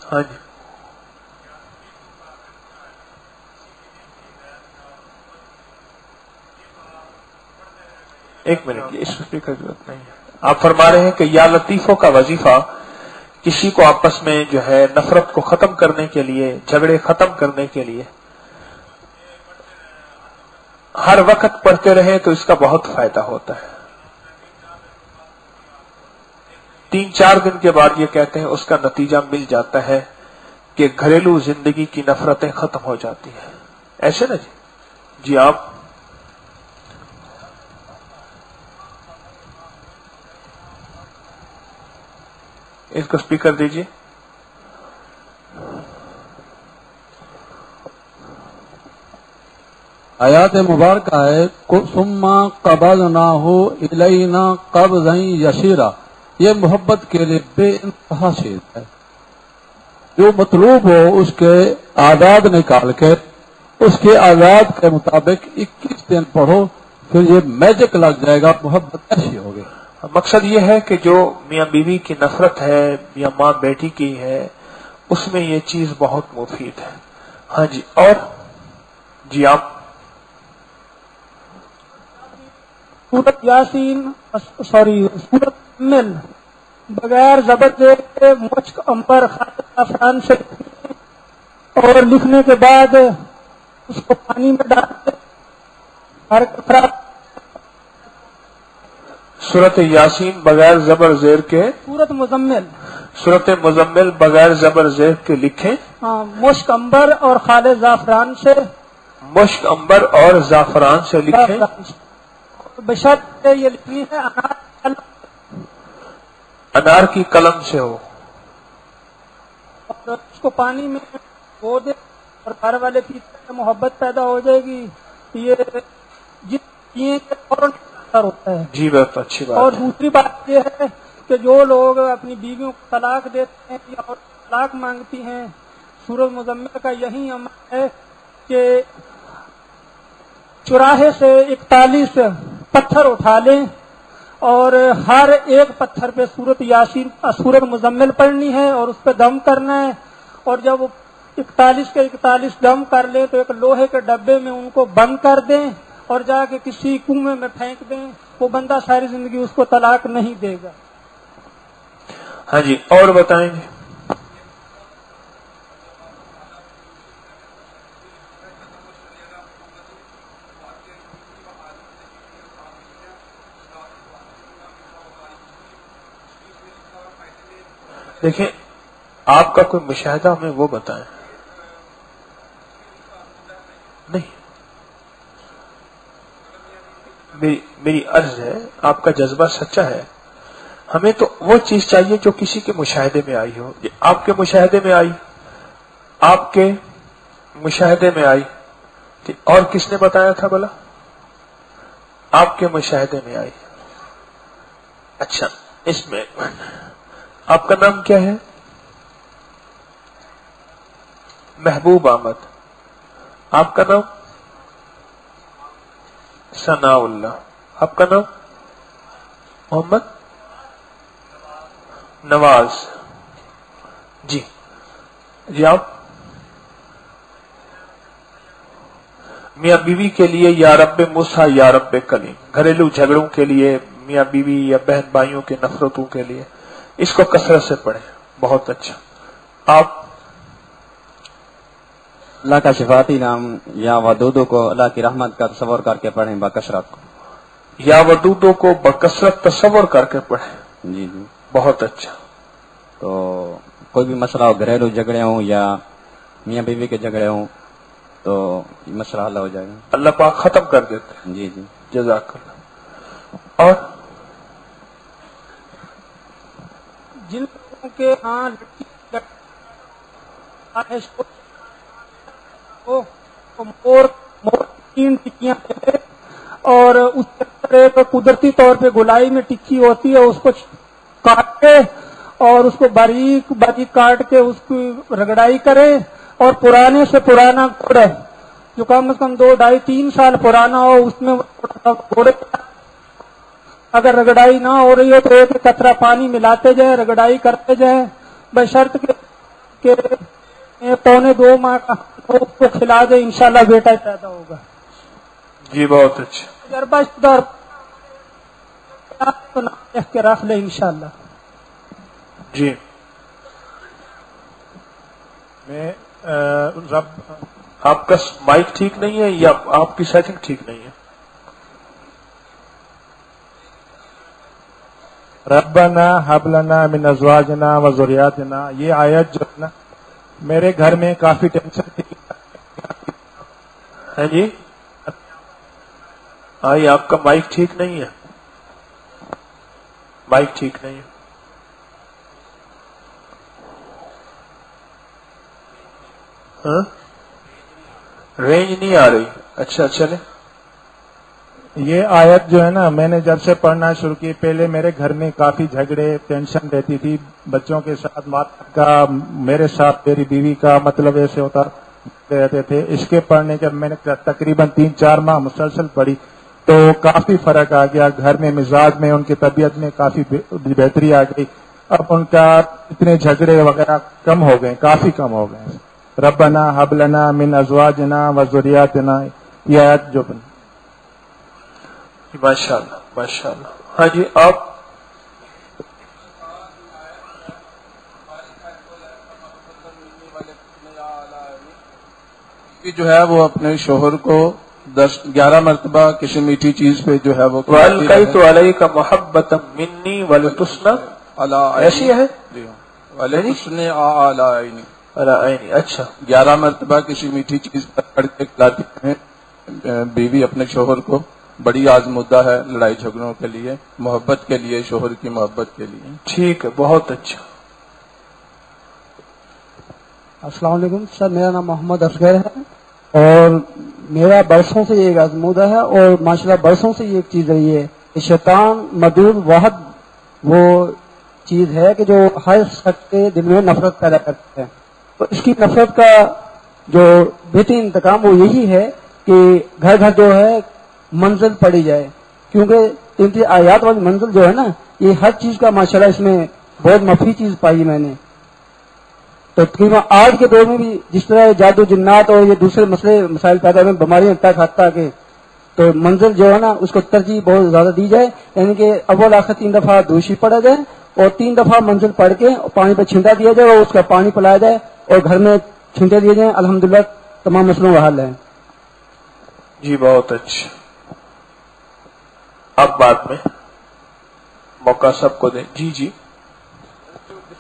हाँ जी, एक मिनट, इस स्पीकर की जरूरत नहीं है। आप फरमा रहे हैं कि या लतीफों का वजीफा किसी को आपस में जो है नफरत को खत्म करने के लिए, झगड़े खत्म करने के लिए हर वक्त पढ़ते रहे तो इसका बहुत फायदा होता है। 3-4 दिन के बाद ये कहते हैं उसका नतीजा मिल जाता है कि घरेलू जिंदगी की नफरतें खत्म हो जाती हैं। ऐसे ना जी? जी आप इसको स्पीकर दीजिए। आयात मुबारक है, सुम्मा क़बज़नाहु इलैना क़ब्ज़न यसीरा। ये मोहब्बत के लिए बेइंतहा चीज है। जो मतलूब हो उसके आदाद निकाल के उसके आदाद के मुताबिक 21 दिन पढ़ो, फिर ये मैजिक लग जाएगा, मोहब्बत ऐसी होगी। मकसद ये है कि जो मियाँ बीवी की नफरत है या माँ बेटी की है, उसमें ये चीज बहुत मुफीद है। हाँ जी, और जी आप सूरत यासीन, सूरत मिल बगैर जबर के मुश्क अंबर खान से और लिखने के बाद उसको पानी में डाल के हर कतरा। सूरत यासीन बगैर जबर जेर के, सूरत मुजम्मिल बगैर जबर जेर के लिखें। मुश्क अंबर और खाले जाफरान से, मुश्क अंबर और जाफरान से लिखें। बशर्त ये लिखनी है अनार की कलम से हो। उसको पानी में धो दे और घर वाले पीते मोहब्बत पैदा हो जाएगी। ये जिस पिए के फौरन असर होता है। जी बहुत अच्छी बात और है। दूसरी बात ये है कि जो लोग अपनी बीवियों को तलाक देते हैं या और तलाक मांगती हैं, सूरह मुज़म्मिल का यही अमल है कि चौराहे से 41 पत्थर उठा लें और हर एक पत्थर पे सूरत यासीन सूरत मुज़म्मिल पढ़नी है और उस पर दम करना है। और जब 41 के 41 दम कर ले तो एक लोहे के डब्बे में उनको बंद कर दें और जाके किसी कुएं में फेंक दें। वो बंदा सारी जिंदगी उसको तलाक नहीं देगा। हाँ जी, और बताएंगे? देखिए, आपका कोई मुशाहिदा हमें वो बताएं। नहीं, मेरी अर्ज है, आपका जज्बा सच्चा है, हमें तो वो चीज चाहिए जो किसी के मुशाहिदे में आई हो। आपके मुशाहिदे में आई, आपके मुशाहिदे में आई, और किसने बताया था भला? आपके मुशाहिदे में आई। अच्छा, इसमें आपका नाम क्या है? महबूब अहमद। आपका नाम? सनाउल्लाह। आपका नाम? मोहम्मद नवाज। जी जी, आप मियाँ बीवी के लिए या रब्बे मूसा या रब्बे कलीम, घरेलू झगड़ों के लिए, मियाँ बीवी या बहन भाइयों के नफरतों के लिए, इसको कसरत से पढ़ें। बहुत अच्छा। आप? अल्लाह का शिफाती नाम या वदूदों को अल्लाह की रहमत का तसव्वुर करके पढ़ें बकसरत। या वदूदों को बकसरत तसव्वुर करके पढ़ें। जी जी, बहुत अच्छा। तो कोई भी मसला हो, घरेलू झगड़े हों या मियाँ बीवी के झगड़े हों, तो ये मसला हल हो जाएगा। अल्लाह पाक खत्म कर देते हैं। जी जी, जज़ाकल्लाह। और जिन लोगों के यहाँ मोर 3 टिक्कियां दे और उसके अंदर एक कुदरती तौर पे गोलाई में टिक्की होती है, उसको काट के और उसको बारीक बारीक काट के उसकी रगड़ाई करे और पुराने से पुराना गुड़ जो कम से कम 2, 2.5, 3 साल पुराना हो, उसमें गुड़ अगर रगड़ाई ना हो रही हो तो एक कतरा पानी मिलाते जाए, रगड़ाई करते जाए, बशर्त के 1.25 माह का उसको खिला दे, इंशाल्लाह बेटा पैदा होगा। जी बहुत अच्छा। तजर्बा शुदा तो नाम के रख ले इंशाल्लाह। जी, मैं रब आपका माइक ठीक नहीं है या आपकी सेटिंग ठीक नहीं है? रब्बना हबलना मिन अज़वाजना व ज़ुर्रिय्यतिना, ये आयत जो है ना, मेरे घर में काफी टेंशन थी। है जी? आई, आपका माइक ठीक नहीं है, माइक ठीक नहीं है। हाँ? रेंज नहीं आ रही। अच्छा, चले। ये आयत जो है ना, मैंने जब से पढ़ना शुरू की, पहले मेरे घर में काफी झगड़े, टेंशन रहती थी, बच्चों के साथ, माता का, मेरे साथ, मेरी बीवी का, मतलब ऐसे होता रहते थे। इसके पढ़ने के मैंने तकरीबन 3-4 माह मुसलसल पढ़ी तो काफी फर्क आ गया। घर में, मिजाज में, उनकी तबीयत में काफी बेहतरी आ गई। अब उनका इतने झगड़े वगैरह कम हो गए, काफी कम हो गए। रब्बना हबलना मिन अज़वाजना व ज़ुर्रिय्यतिना, ये आयत जो बनी। माशाअल्लाह, माशाअल्लाह। हाँ जी, आप? जो है वो अपने शोहर को 10-11 मरतबा किसी मीठी चीज पे जो है वो वालकई तो अलैका मोहब्बतम मिन्नी वलतुस्ना, ऐसी है? उसने आलाइनी। अच्छा, 11 मरतबा किसी मीठी चीज पर पढ़ के खिलाती हैं बीवी अपने शोहर को। बड़ी आजमुद्दा है लड़ाई झगड़ों के लिए, मोहब्बत के लिए, शोहर की मोहब्बत के लिए। ठीक है, बहुत अच्छा। अस्सलाम वालेकुम सर, मेरा नाम मोहम्मद असगर है और मेरा बरसों से ये एक आजमूदा है और माशाल्लाह बरसों से ये एक चीज रही है कि शैतान मदूद वाहद वो चीज है कि जो हर शख्स के दिल में नफरत पैदा करता है। तो इसकी नफरत का जो बेहतरीन इंतकाम वो यही है कि घर घर जो है मंजिल पड़ी जाए, क्योंकि 33 आयात वाली मंजिल जो है ना, ये हर चीज का माशाल्लाह इसमें बहुत मफी चीज पाई मैंने। तो तकरीबन आज के दौर में भी जिस तरह जादू जिन्नात और ये दूसरे मसाइल पैदा हुए, बीमारियां खाता के, तो मंजिल जो है ना उसको तरजीह बहुत ज्यादा दी जाए, यानी कि अव्वल आखिर 3 दफा दूषी पड़ा जाए और 3 दफा मंजिल पढ़ के पानी पर छिंटा दिया जाए और उसका पानी पिलाया जाए और घर में छिंटे दिए जाए। अल्हम्दुलिल्लाह तमाम मसलों का हल है। जी बहुत अच्छा। अब बाद में मौका सबको दें। जी जी।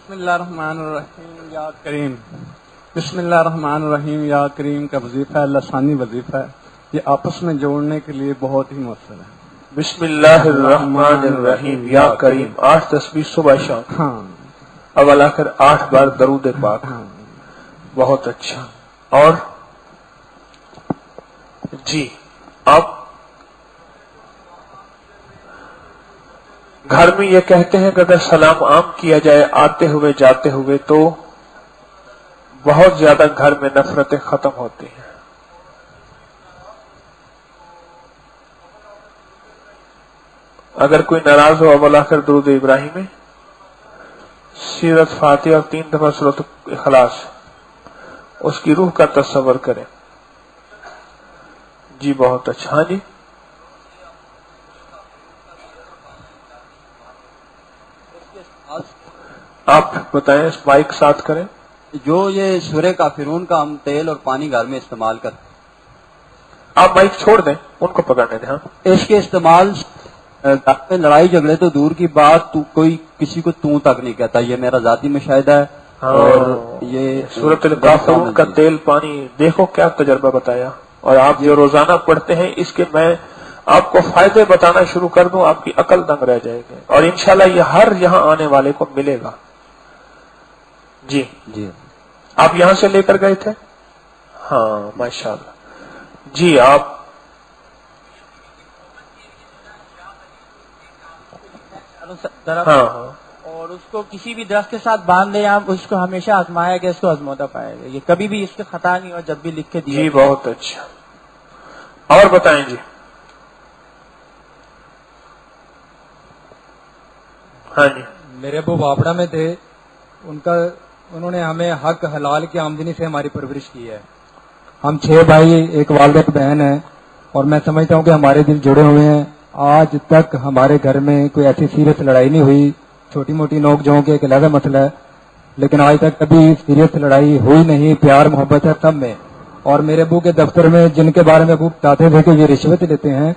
बिस्मिल्लाहिर्रहमानिर्रहीम या करीम, बिस्मिल्लाहिर्रहमानिर्रहीम या करीम का वजीफा लसानी वजीफा है, ये आपस में जोड़ने के लिए बहुत ही मौसर है। बिस्मिल्लाहिर्रहमानिर्रहीम या करीम 8 तस्बीह सुबह शाम। हाँ, अव्वल आखिर 8 बार दरूद पाक। हाँ। बहुत अच्छा। और जी आप घर में ये कहते हैं कि अगर सलाम आम किया जाए आते हुए जाते हुए तो बहुत ज्यादा घर में नफरतें खत्म होती हैं। अगर कोई नाराज हो अव्वल आखिर दुरूद इब्राहिम में सीरत फातिहा और 3 दफा सूरत इखलास, उसकी रूह का तस्वर करें। जी बहुत अच्छा। हाँ जी। आप बताएं, इस माइक साथ करें। जो ये सूरह काफिरून का हम तेल और पानी घर में इस्तेमाल करते हैं, आप माइक छोड़ दें, उनको पकड़ने दें। हाँ, इसके इस्तेमाल घर में लड़ाई झगड़े तो दूर की बात, कोई किसी को तू तक नहीं कहता, ये मेरा जाती मुशाहिदा है। और ये सूरत काफिरून का तेल पानी, देखो क्या तजर्बा बताया। और आप जो रोजाना पढ़ते हैं, इसके मैं आपको फायदे बताना शुरू कर दूं, आपकी अकल दंग रह जाएगी और इंशाल्लाह ये हर यहाँ आने वाले को मिलेगा। जी जी। आप यहां से लेकर गए थे? हाँ माशाल्लाह। जी आप हाँ। और उसको किसी भी दरख्त के साथ बांध दे, आप उसको हमेशा आजमाया गया, इसको आजमौदा पाएगा, ये कभी भी इसके खता नहीं हो जब भी लिख के दिया। जी बहुत अच्छा। और बताएं जी। हाँ जी। मेरे अबू बापड़ा में थे, उन्होंने हमें हक हलाल की आमदनी से हमारी परवरिश की है। हम 6 भाई, एक वालिदा एक बहन है और मैं समझता हूँ कि हमारे दिल जुड़े हुए हैं। आज तक हमारे घर में कोई ऐसी सीरियस लड़ाई नहीं हुई, छोटी मोटी नोक झोंक एक अलग मसला है, लेकिन आज तक कभी सीरियस लड़ाई हुई नहीं। प्यार मोहब्बत है सब में। और मेरे अबू के दफ्तर में जिनके बारे में अबू बताते थे कि ये रिश्वत लेते हैं,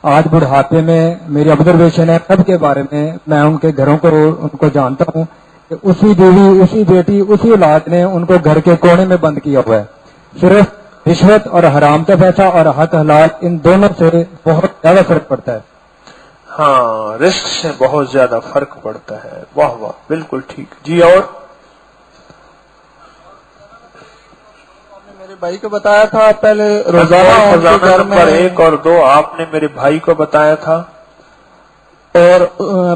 आज बुढ़ापे में मेरी ऑब्जर्वेशन है सबके बारे में, मैं उनके घरों को उनको जानता हूँ कि उसी बीवी, उसी बेटी, उसी औलाद ने उनको घर के कोने में बंद किया हुआ है। सिर्फ रिश्वत और हराम का पैसा और हक हलाल, इन दोनों से बहुत ज्यादा फर्क पड़ता है। हाँ, रिस्क से बहुत ज्यादा फर्क पड़ता है। वाह वाह, बिल्कुल ठीक। जी और मेरे भाई को बताया था पहले रोजाना खजाना नंबर 1 और 2 आपने मेरे भाई को बताया था। और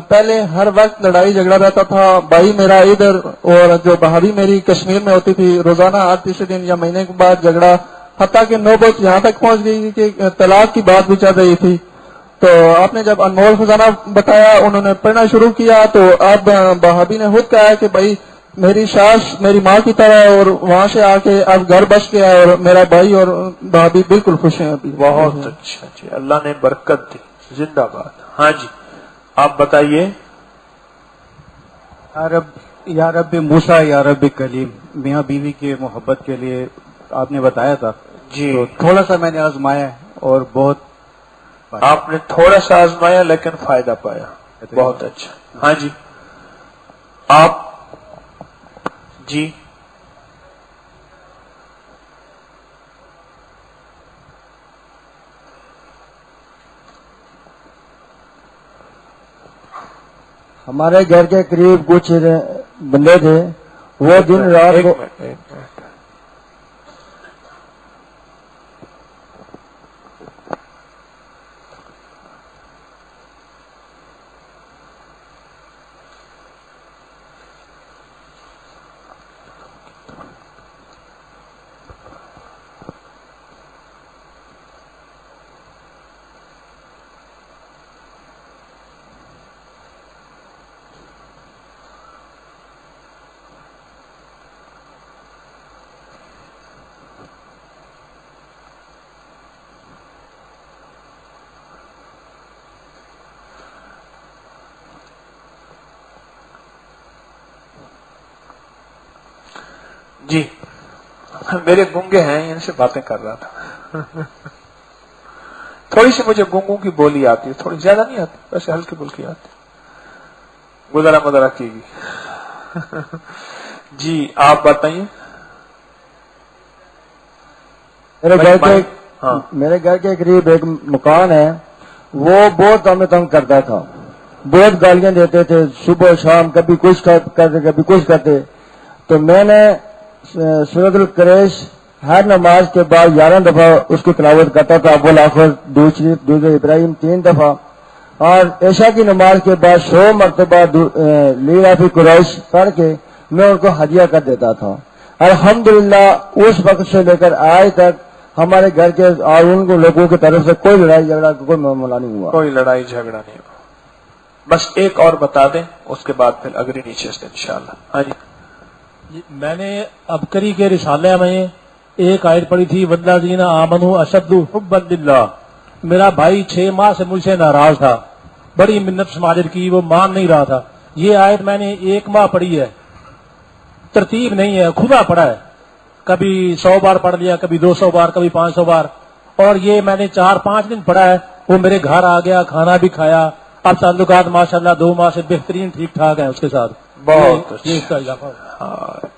पहले हर वक्त लड़ाई झगड़ा रहता था, भाई मेरा इधर और जो भाभी मेरी कश्मीर में होती थी, रोजाना हर तीसरे दिन या महीने के बाद झगड़ा, हत्ता कि नौबत यहाँ तक पहुंच गई कि तलाक की बात भी चल रही थी। तो आपने जब अनमोल खजाना बताया, उन्होंने पढ़ना शुरू किया, तो अब भाभी ने खुद कहा कि भाई मेरी सास मेरी माँ की तरह, और वहां से आके अब घर बच गया और मेरा भाई और भाभी बिल्कुल खुश हैं अभी। बहुत अच्छा जी, अल्लाह ने बरकत दी, जिंदाबाद। हाँ जी आप बताइए। या रब मूसा या रब कलीम, मियाँ बीवी के मोहब्बत के लिए आपने बताया था जी। तो थोड़ा सा मैंने आजमाया है और बहुत आपने थोड़ा सा आजमाया लेकिन फायदा पाया, बहुत अच्छा। हाँ जी आप जी। हमारे घर के करीब कुछ बंदे थे, वो दिन रात एक को मिनट جی میرے گونگے ہیں، ان سے باتیں کر رہا تھا. تھوڑی سی مجھے گونگوں کی بولی آتی ہے، تھوڑی زیادہ نہیں آتی، ویسے ہلکی پھلکی آتی، گزرا مدرا کی گئی. جی آپ بتائیے. میرے گھر کے قریب ایک مکان ہے، وہ بہت ہمیں تنگ کرتا تھا، بہت گالیاں دیتے تھے صبح شام، کبھی کچھ کرتے کبھی کچھ کرتے. تو میں نے سورۃ القریش ہر نماز کے بعد 11 دفعہ اس کی تلاوت کرتا تھا، ابو الآخر درود ابراہیم 3 دفعہ، اور عشاء کی نماز کے بعد 100 مرتبہ لیلافی قریش پڑھ کے میں ان کو ہدیہ کر دیتا تھا. الحمدللہ اس وقت سے لے کر آج تک ہمارے گھر کے اور ان کو لوگوں کی طرف سے کوئی لڑائی جھگڑا کوئی معاملہ نہیں ہوا. کوئی لڑائی جھگڑا نہیں ہوا. بس ایک اور بتا دیں، اس کے بعد پھر اگلی نیچے سے انشاءاللہ. ہاں جی. میں نے ابکری کے رسالے میں ایک آیت پڑھی تھی، والذین آمنوا اشد حبا للہ. میرا بھائی 6 ماہ سے مجھ سے ناراض تھا، بڑی منت سماجر کی، وہ مان نہیں رہا تھا. یہ آیت میں نے 1 ماہ پڑھی ہے، ترتیب نہیں ہے، کھلا پڑا ہے، کبھی 100 بار پڑھ لیا، کبھی 200 بار، کبھی 500 بار. اور یہ میں نے 4-5 دن پڑھا ہے. وہ میرے گھر آ گیا، کھانا بھی کھایا، اب تعلقات ماشاءاللہ 2 ماہ سے بہترین ٹھیک ٹھاک ہیں اس کے ساتھ. بہت یہ اس کا اضافہ.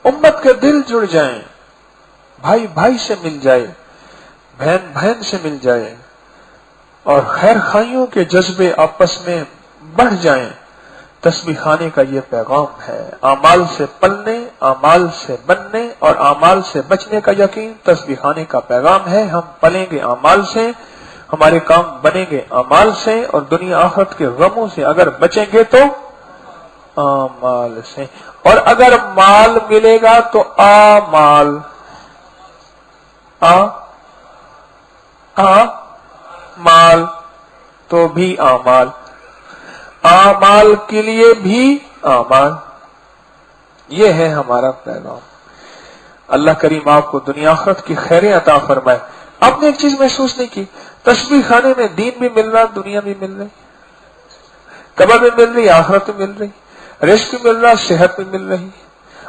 امت کے دل جڑ جائیں، بھائی بھائی سے مل جائے، بہن بہن سے مل جائے، اور خیر خائیوں کے جذبے آپس میں بڑھ جائیں. تسبیح خانے کا یہ پیغام ہے. اعمال سے پلنے، اعمال سے بننے اور اعمال سے بچنے کا یقین تسبیح خانے کا پیغام ہے. ہم پلیں گے اعمال سے، ہمارے کام بنیں گے اعمال سے، اور دنیا آخرت کے غموں سے اگر بچیں گے تو اعمال سے. اور اگر مال ملے گا تو اعمال، مال تو بھی اعمال، اعمال کے لیے بھی اعمال. یہ ہے ہمارا پیغام. اللہ کریم آپ کو دنیا آخرت کی خیریں عطا فرمائے. آپ نے ایک چیز محسوس نہیں کی، تسبیح خانے میں دین بھی مل رہا، دنیا بھی مل رہی، قبر بھی مل رہی، آخرت بھی مل رہی، رزق بھی مل رہا، صحت بھی مل رہی،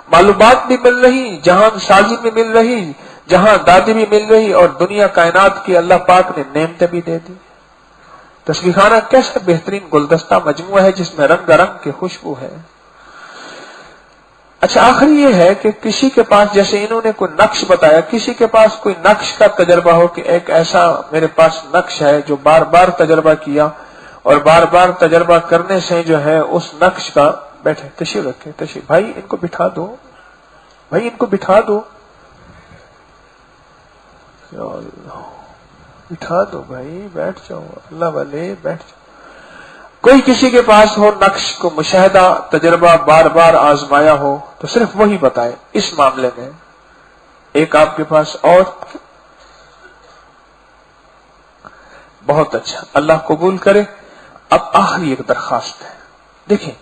معلومات بھی مل رہی، جہان سازی بھی مل رہی، جہاں دادی بھی مل رہی، اور دنیا کائنات کی اللہ پاک نے نعمتیں بھی دے دی. تسبیح خانہ کیسا بہترین گلدستہ مجموعہ ہے جس میں رنگ رنگ کی خوشبو ہے. اچھا آخری یہ ہے کہ کسی کے پاس، جیسے انہوں نے کوئی نقش بتایا، کسی کے پاس کوئی نقش کا تجربہ ہو کہ ایک ایسا میرے پاس نقش ہے جو بار بار تجربہ کیا، اور بار بار تجربہ کرنے سے جو ہے اس نقش کا، بیٹھے تشریف رکھے، تشریف، بھائی ان کو بٹھا دو، بھائی ان کو بٹھا دو، بٹھا دو بھائی، بیٹھ جاؤ، اللہ والے بیٹھ جاؤ. کوئی کسی کے پاس ہو نقش کو مشاہدہ تجربہ بار بار آزمایا ہو تو صرف وہی بتائے اس معاملے میں. ایک آپ کے پاس، اور بہت اچھا، اللہ قبول کرے. اب آخری ایک درخواست ہے. دیکھیں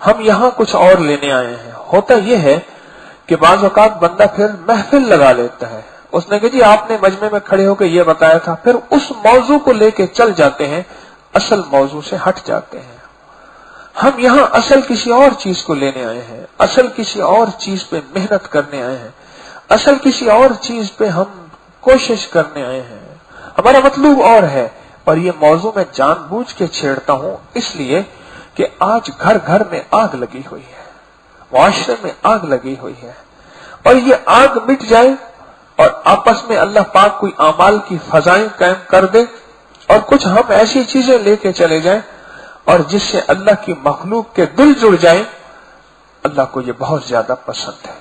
ہم یہاں کچھ اور لینے آئے ہیں. ہوتا یہ ہے کہ بعض اوقات بندہ پھر محفل لگا لیتا ہے. اس نے کہا جی آپ نے مجمع میں کھڑے ہو کے یہ بتایا تھا، پھر اس موضوع کو لے کے چل جاتے ہیں، اصل موضوع سے ہٹ جاتے ہیں. ہم یہاں اصل کسی اور چیز کو لینے آئے ہیں، اصل کسی اور چیز پہ محنت کرنے آئے ہیں، اصل کسی اور چیز پہ ہم کوشش کرنے آئے ہیں. ہمارا مطلوب اور ہے. اور یہ موضوع میں جان بوجھ کے چھیڑتا ہوں اس لیے کہ آج گھر گھر میں آگ لگی ہوئی ہے، معاشرے میں آگ لگی ہوئی ہے، اور یہ آگ مٹ جائے اور آپس میں اللہ پاک کوئی اعمال کی فضائیں قائم کر دے، اور کچھ ہم ایسی چیزیں لے کے چلے جائیں اور جس سے اللہ کی مخلوق کے دل جڑ جائیں. اللہ کو یہ بہت زیادہ پسند ہے.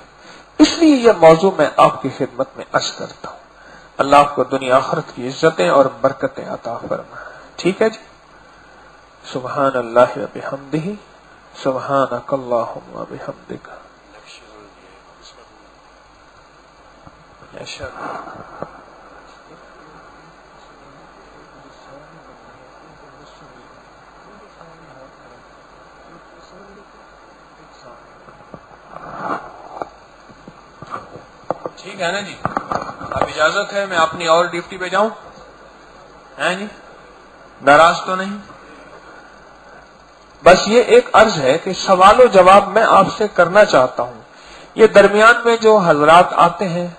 اس لیے یہ موضوع میں آپ کی خدمت میں عرض کرتا ہوں. اللہ آپ کو دنیا آخرت کی عزتیں اور برکتیں عطا فرمائے. ٹھیک ہے جی. سبحان اللہ و بحمدہ، سبحانک اللہم و بحمدک. ٹھیک ہے نا جی. اب اجازت ہے میں اپنی اور ڈیوٹی پہ جاؤں؟ ہیں جی ناراض تو نہیں؟ بس یہ ایک عرض ہے کہ سوال و جواب میں آپ سے کرنا چاہتا ہوں. ये दरमियान में जो हजरात आते हैं,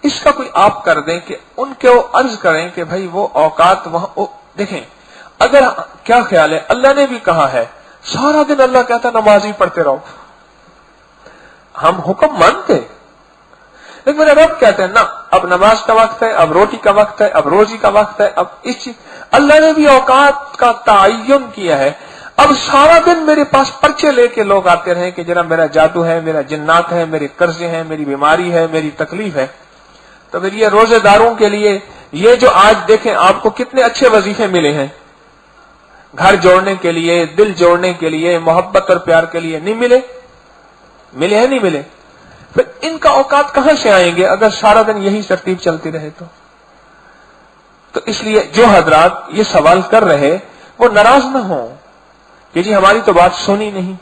इसका कोई आप कर दें कि उनको अर्ज करें कि भाई वो औकात वहां देखें। अगर क्या ख्याल है, अल्लाह ने भी कहा है, सारा दिन अल्लाह कहता नमाज ही पढ़ते रहो, हम हुक्म मानते, लेकिन मेरा रब कहते हैं ना, अब नमाज का वक्त है, अब रोटी का वक्त है, अब रोजी का वक्त है, अब इस चीज अल्लाह ने भी औकात का तयन किया है। अब सारा दिन मेरे पास पर्चे लेके लोग आते रहे कि जरा मेरा जादू है, मेरा जिन्नात है, मेरे कर्जे हैं, मेरी बीमारी है, मेरी तकलीफ है। तो फिर ये रोजेदारों के लिए ये जो आज देखें आपको कितने अच्छे वजीफे मिले हैं, घर जोड़ने के लिए, दिल जोड़ने के लिए, मोहब्बत और प्यार के लिए, नहीं मिले? मिले हैं, नहीं मिले? फिर इनका औकात कहां से आएंगे अगर सारा दिन यही तरतीब चलती रहे तो इसलिए जो हजरात ये सवाल कर रहे वो नाराज न हो कि जी हमारी तो बात सुनी नहीं।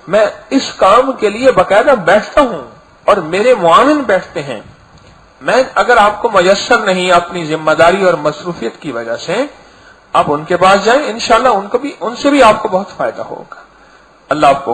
मैं इस काम के लिए बाकायदा बैठता हूं और मेरे मुआविन बैठते हैं। मैं अगर आपको मयस्सर नहीं अपनी जिम्मेदारी और मसरूफियत की वजह से, आप उनके पास जाएं, इंशाल्लाह उनसे भी आपको बहुत फायदा होगा। अल्लाह आपको